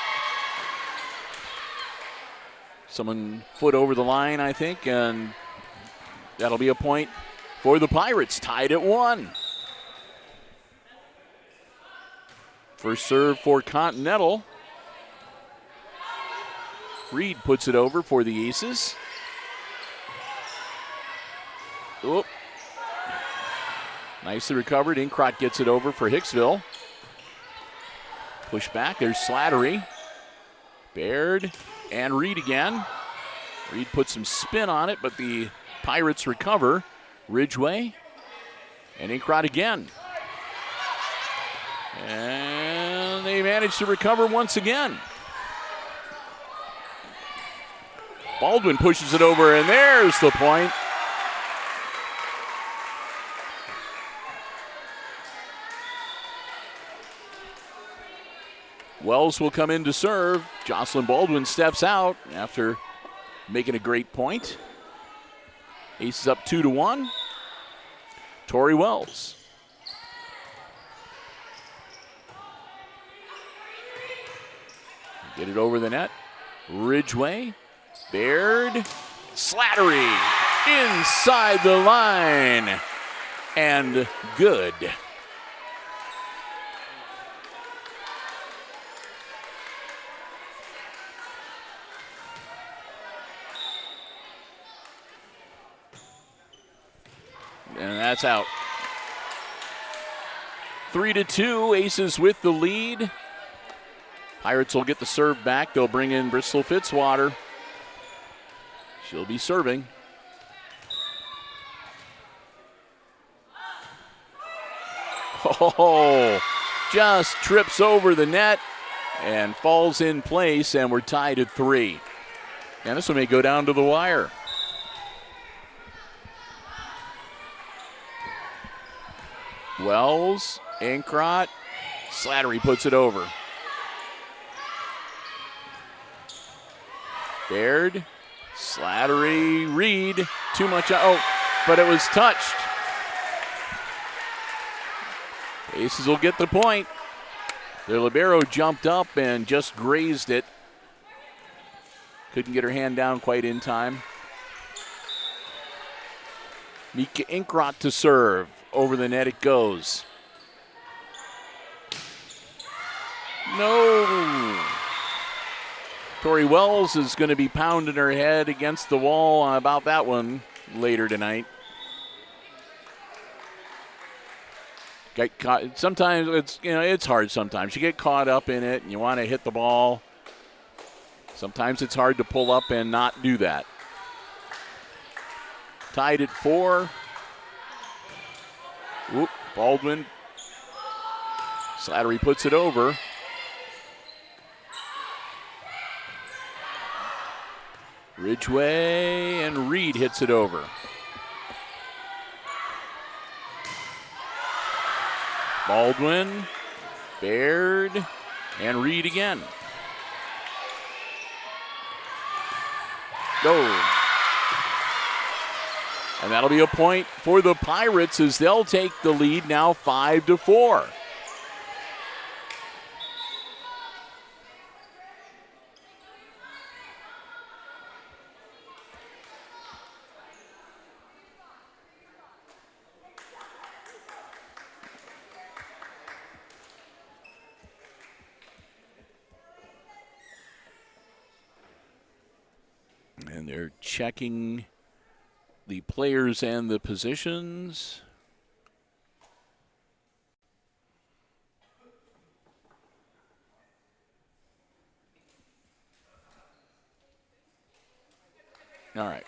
someone foot over the line, I think, and that'll be a point for the Pirates, tied at 1. First serve for Continental. Reed puts it over for the Aces. Oop. Nicely recovered. Inkrot gets it over for Hicksville. Push back. There's Slattery. Baird and Reed again. Reed puts some spin on it, but the Pirates recover. Ridgway and Inkrot again. And they manage to recover once again. Baldwin pushes it over, and there's the point. Wells will come in to serve. Jocelyn Baldwin steps out after making a great point. Aces up 2-1. Tori Wells. Get it over the net. Ridgway. Baird. Slattery. Inside the line. And good. And that's out. 3-2, Aces with the lead. Pirates will get the serve back. They'll bring in Bristol Fitzwater. She'll be serving. Oh, just trips over the net and falls in place, and we're tied at 3. And this one may go down to the wire. Wells, Inkrot, Slattery puts it over. Baird, Slattery, Reed, too much, but it was touched. Aces will get the point. The libero jumped up and just grazed it. Couldn't get her hand down quite in time. Mika Inkrot to serve. Over the net it goes. No. Tori Wells is going to be pounding her head against the wall about that one. later tonight. Get caught. Sometimes it's hard. Sometimes you get caught up in it and you want to hit the ball. Sometimes it's hard to pull up and not do that. Tied at 4. Whoop, Baldwin. Slattery puts it over. Ridgway and Reed hits it over. Baldwin, Baird, and Reed again. Go. And that'll be a point for the Pirates as they'll take the lead now 5-4. And they're checking the players and the positions. All right.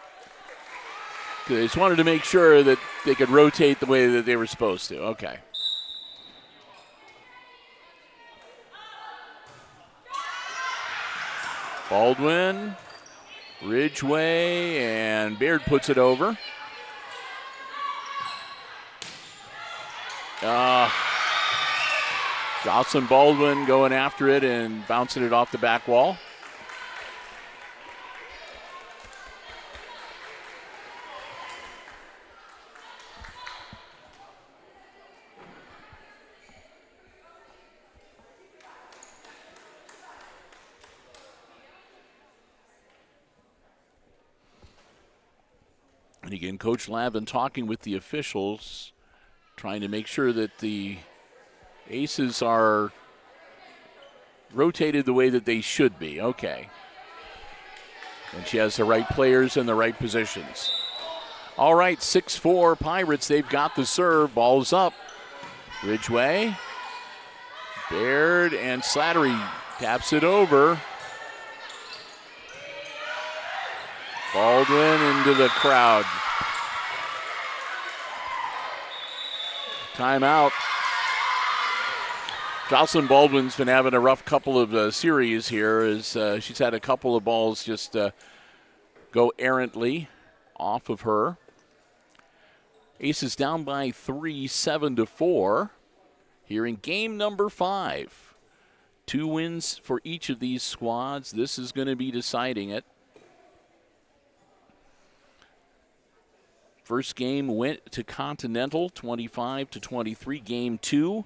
They just wanted to make sure that they could rotate the way that they were supposed to. Okay. Baldwin, Ridgway, and Baird puts it over. Jocelyn Baldwin going after it and bouncing it off the back wall. And again, Coach Lavin talking with the officials, trying to make sure that the Aces are rotated the way that they should be. Okay. And she has the right players in the right positions. All right, 6-4 Pirates. They've got the serve. Ball's up. Ridgway, Baird, and Slattery taps it over. Baldwin into the crowd. Timeout. Jocelyn Baldwin's been having a rough couple of series here as she's had a couple of balls just go errantly off of her. Aces down by 3, 7-4 here in game number 5. 2 wins for each of these squads. This is going to be deciding it. First game went to Continental, 25-23. Game 2,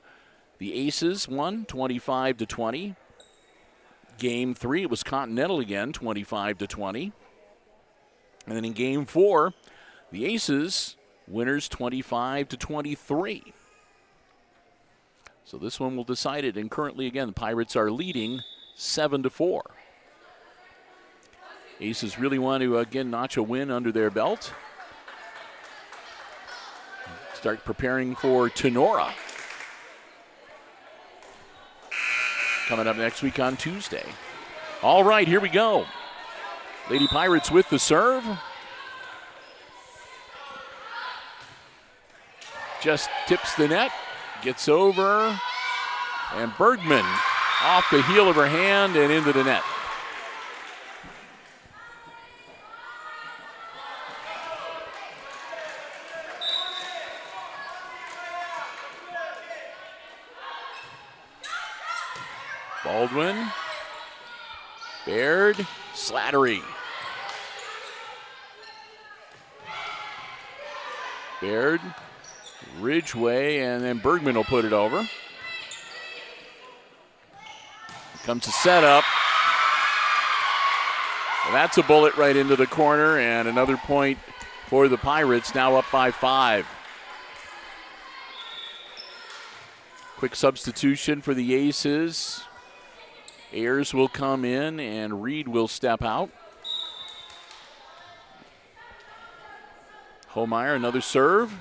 the Aces won, 25-20. Game 3, it was Continental again, 25-20. And then in Game 4, the Aces winners 25-23. So this one will decide it. And currently, again, the Pirates are leading 7-4. Aces really want to again notch a win under their belt. Start preparing for Tenora. Coming up next week on Tuesday. All right, here we go. Lady Pirates with the serve. Just tips the net, gets over, and Bergman off the heel of her hand and into the net. Baldwin, Baird, Slattery. Baird, Ridgway, and then Bergman will put it over. Comes a setup. Well, that's a bullet right into the corner, and another point for the Pirates, now up by 5. Quick substitution for the Aces. Ayers will come in, and Reed will step out. Homeyer, another serve.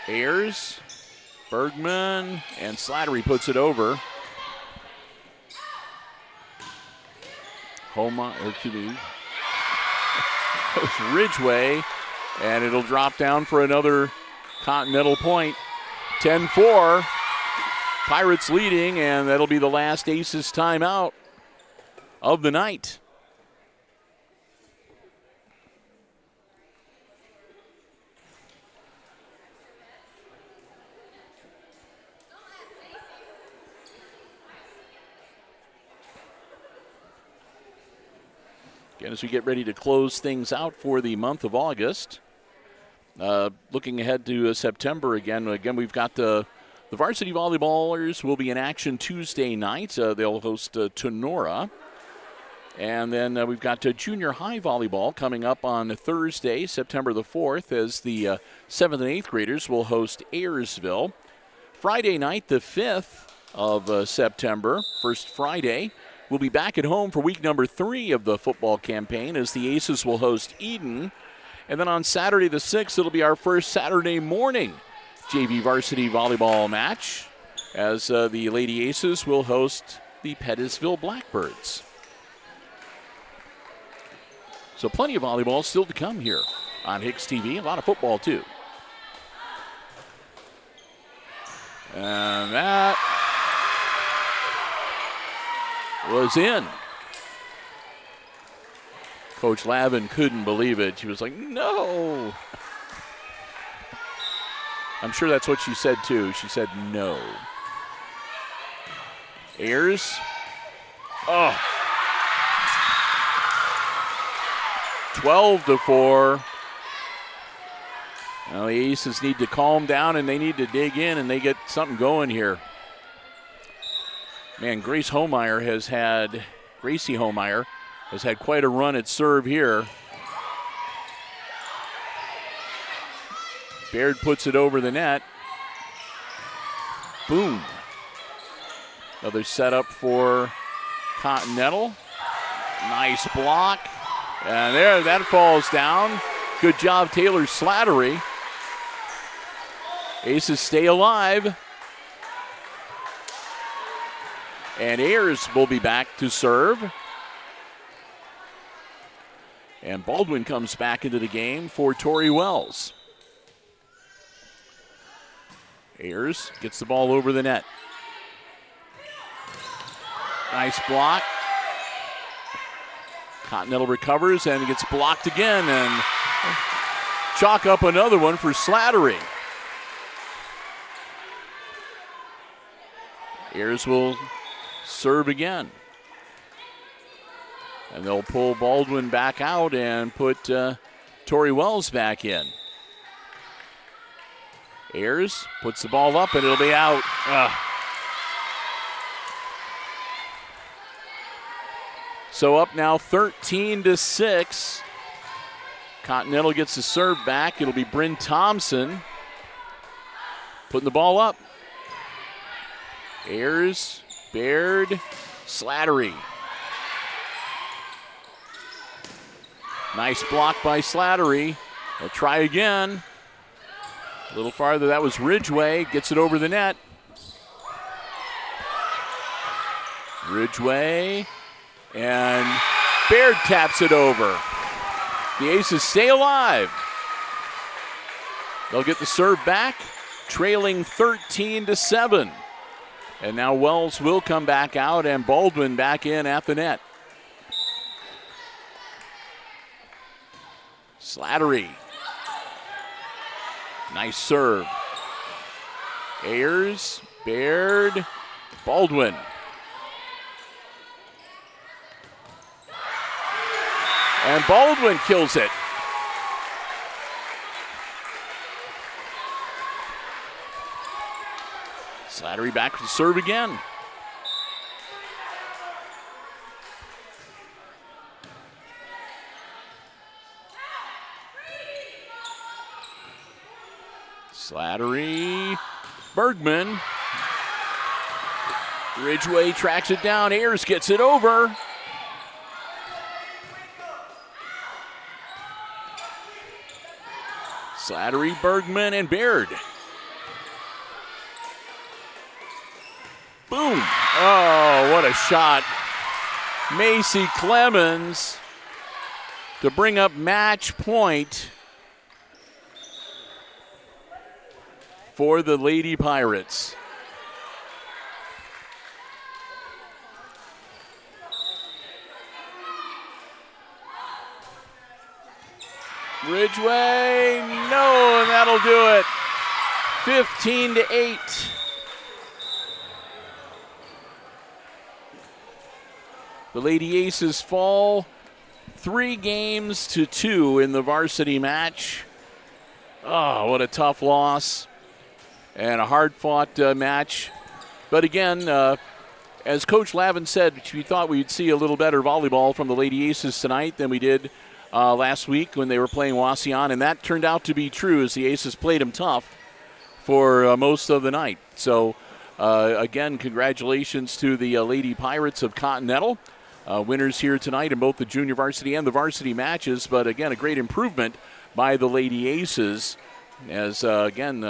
Ayers, Bergman, and Slattery puts it over. Ridgeway, and it'll drop down for another Continental point. 10-4. Pirates leading, and that'll be the last Aces timeout of the night. Again, as we get ready to close things out for the month of August, looking ahead to September again, we've got the varsity volleyballers will be in action Tuesday night. They'll host Tenora. And then we've got junior high volleyball coming up on Thursday, September the 4th, as the 7th and 8th graders will host Ayersville. Friday night, the 5th of September, first Friday, we'll be back at home for week number 3 of the football campaign as the Aces will host Eden. And then on Saturday the 6th, it'll be our first Saturday morning JV varsity volleyball match as the Lady Aces will host the Pettisville Blackbirds. So plenty of volleyball still to come here on HIX-TV. A lot of football too. And that was in. Coach Lavin couldn't believe it. She was like, no. I'm sure that's what she said too. She said no. Ayers. Oh. 12-4. Now the Aces need to calm down and they need to dig in and they get something going here. Man, Gracie Homeyer has had quite a run at serve here. Baird puts it over the net. Boom. Another setup for Continental. Nice block. And there, that falls down. Good job, Taylor Slattery. Aces stay alive. And Ayers will be back to serve. And Baldwin comes back into the game for Tori Wells. Ayers gets the ball over the net. Nice block. Continental recovers and gets blocked again and chalk up another one for Slattery. Ayers will serve again. And they'll pull Baldwin back out and put Tori Wells back in. Ayers puts the ball up and it'll be out. So up now 13-6. Continental gets the serve back. It'll be Bryn Thompson putting the ball up. Ayers, Baird, Slattery. Nice block by Slattery. They'll try again. A little farther, that was Ridgeway. Gets it over the net. Ridgeway. And Baird taps it over. The Aces stay alive. They'll get the serve back, trailing 13-7. And now Wells will come back out and Baldwin back in at the net. Slattery. Nice serve. Ayers, Baird, Baldwin. And Baldwin kills it. Slattery back to serve again. Slattery, Bergman. Ridgeway tracks it down. Ayers gets it over. Slattery, Bergman, and Baird. Boom. Oh, what a shot. Macy Clemens to bring up match point for the Lady Pirates. Ridgeway, no, and that'll do it. 15-8. The Lady Aces fall 3-2 in the varsity match. Oh, what a tough loss and a hard-fought match. But again, as Coach Lavin said, we thought we'd see a little better volleyball from the Lady Aces tonight than we did last week when they were playing Wauseon, and that turned out to be true as the Aces played them tough for most of the night. So, again, congratulations to the Lady Pirates of Continental. Winners here tonight in both the junior varsity and the varsity matches, but again, a great improvement by the Lady Aces as, again,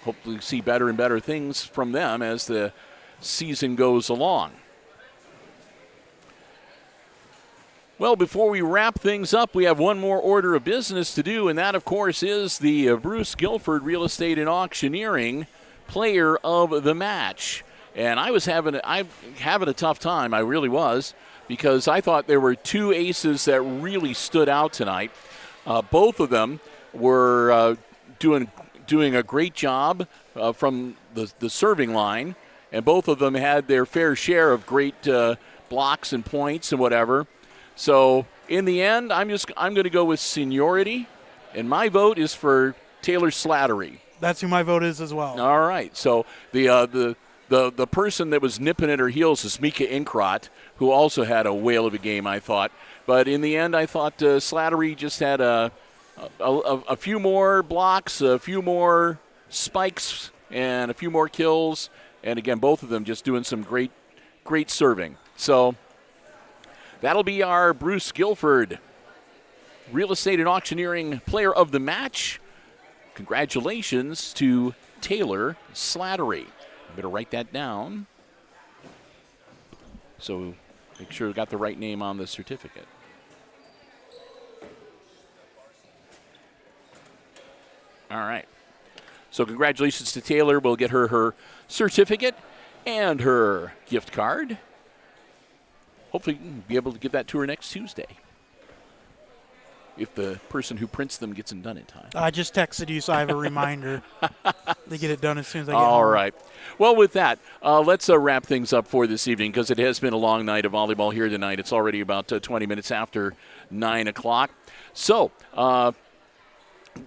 hopefully see better and better things from them as the season goes along. Well, before we wrap things up, we have one more order of business to do, and that, of course, is the Bruce Guilford Real Estate and Auctioneering Player of the Match. And I was having a tough time, I really was, because I thought there were two aces that really stood out tonight. Both of them were doing a great job from the serving line, and both of them had their fair share of great blocks and points and whatever. So in the end, I'm going to go with seniority, and my vote is for Taylor Slattery. That's who my vote is as well. All right. So the person that was nipping at her heels is Mika Inkrot, who also had a whale of a game, I thought. But in the end, I thought Slattery just had a few more blocks, a few more spikes, and a few more kills. And again, both of them just doing some great serving. So that'll be our Bruce Guilford Real Estate and Auctioneering Player of the Match. Congratulations to Taylor Slattery. I better write that down. So make sure we got the right name on the certificate. All right. So congratulations to Taylor. We'll get her certificate and her gift card. Hopefully we'll be able to give that to her next Tuesday, if the person who prints them gets them done in time. I just texted you, so I have a reminder to get it done as soon as I get home. All right. Well, with that, let's wrap things up for this evening because it has been a long night of volleyball here tonight. It's already about 20 minutes after 9 o'clock. So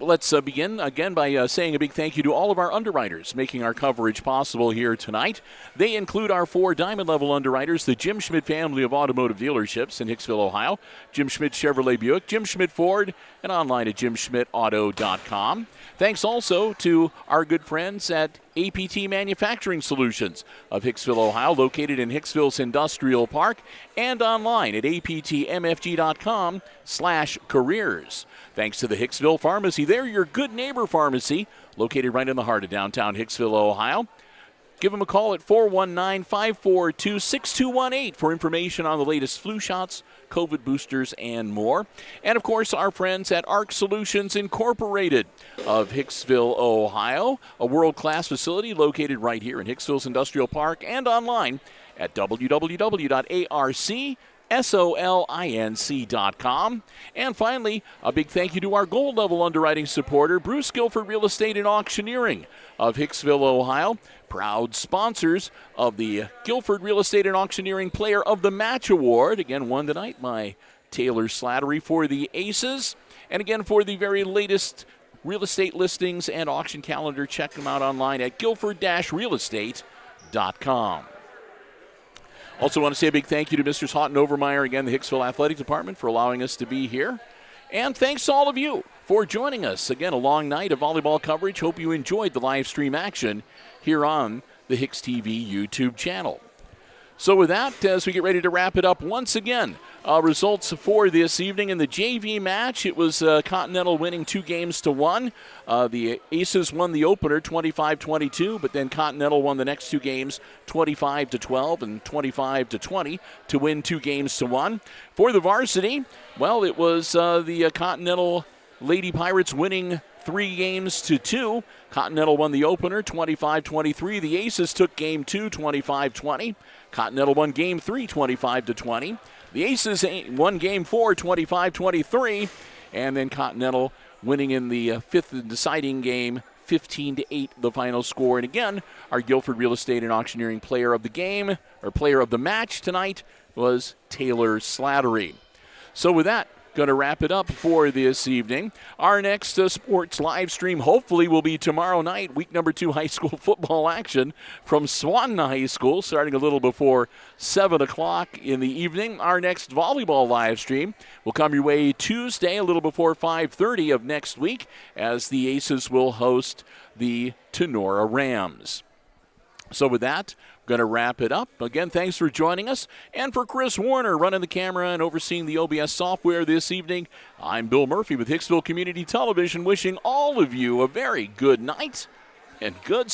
let's begin again by saying a big thank you to all of our underwriters making our coverage possible here tonight. They include our 4 diamond-level underwriters, the Jim Schmidt family of automotive dealerships in Hicksville, Ohio, Jim Schmidt Chevrolet Buick, Jim Schmidt Ford, and online at jimschmidtauto.com. Thanks also to our good friends at APT Manufacturing Solutions of Hicksville, Ohio, located in Hicksville's Industrial Park, and online at aptmfg.com/careers. Thanks to the Hicksville Pharmacy. They're your good neighbor pharmacy, located right in the heart of downtown Hicksville, Ohio. Give them a call at 419-542-6218 for information on the latest flu shots, COVID boosters, and more. And, of course, our friends at ARC Solutions Incorporated of Hicksville, Ohio, a world-class facility located right here in Hicksville's Industrial Park and online at www.arcsolinc.com. And finally, a big thank you to our gold-level underwriting supporter, Bruce Guilford Real Estate and Auctioneering of Hicksville, Ohio, proud sponsors of the Guilford Real Estate and Auctioneering Player of the Match Award. Again, won tonight by Taylor Slattery for the Aces. And again, for the very latest real estate listings and auction calendar, check them out online at guilford-realestate.com. Also want to say a big thank you to Mr. Houghton Overmeyer, again, the Hicksville Athletic Department, for allowing us to be here. And thanks to all of you for joining us. Again, a long night of volleyball coverage. Hope you enjoyed the live stream action here on the HIX-TV YouTube channel. So with that, as we get ready to wrap it up once again, Results for this evening in the JV match, it was Continental winning 2-1. The Aces won the opener 25-22, but then Continental won the next 2 games 25-12 and 25-20 to win 2-1. For the Varsity, well, it was the Continental Lady Pirates winning 3-2. Continental won the opener 25-23. The Aces took game 2 25-20. Continental won game 3 25-20. The Aces won game 4 25-23. And then Continental winning in the 5th deciding game 15-8 the final score. And again, our Guilford Real Estate and Auctioneering player of the game, or player of the match tonight, was Taylor Slattery. So with that, going to wrap it up for this evening. Our next sports live stream hopefully will be tomorrow night, week number 2 high school football action from Swanton High School, starting a little before 7 o'clock in the evening. Our next volleyball live stream will come your way Tuesday, a little before 5:30 of next week, as the Aces will host the Tenora Rams. So with that, going to wrap it up. Again, thanks for joining us. And for Chris Warner running the camera and overseeing the OBS software this evening, I'm Bill Murphy with Hicksville Community Television, wishing all of you a very good night and good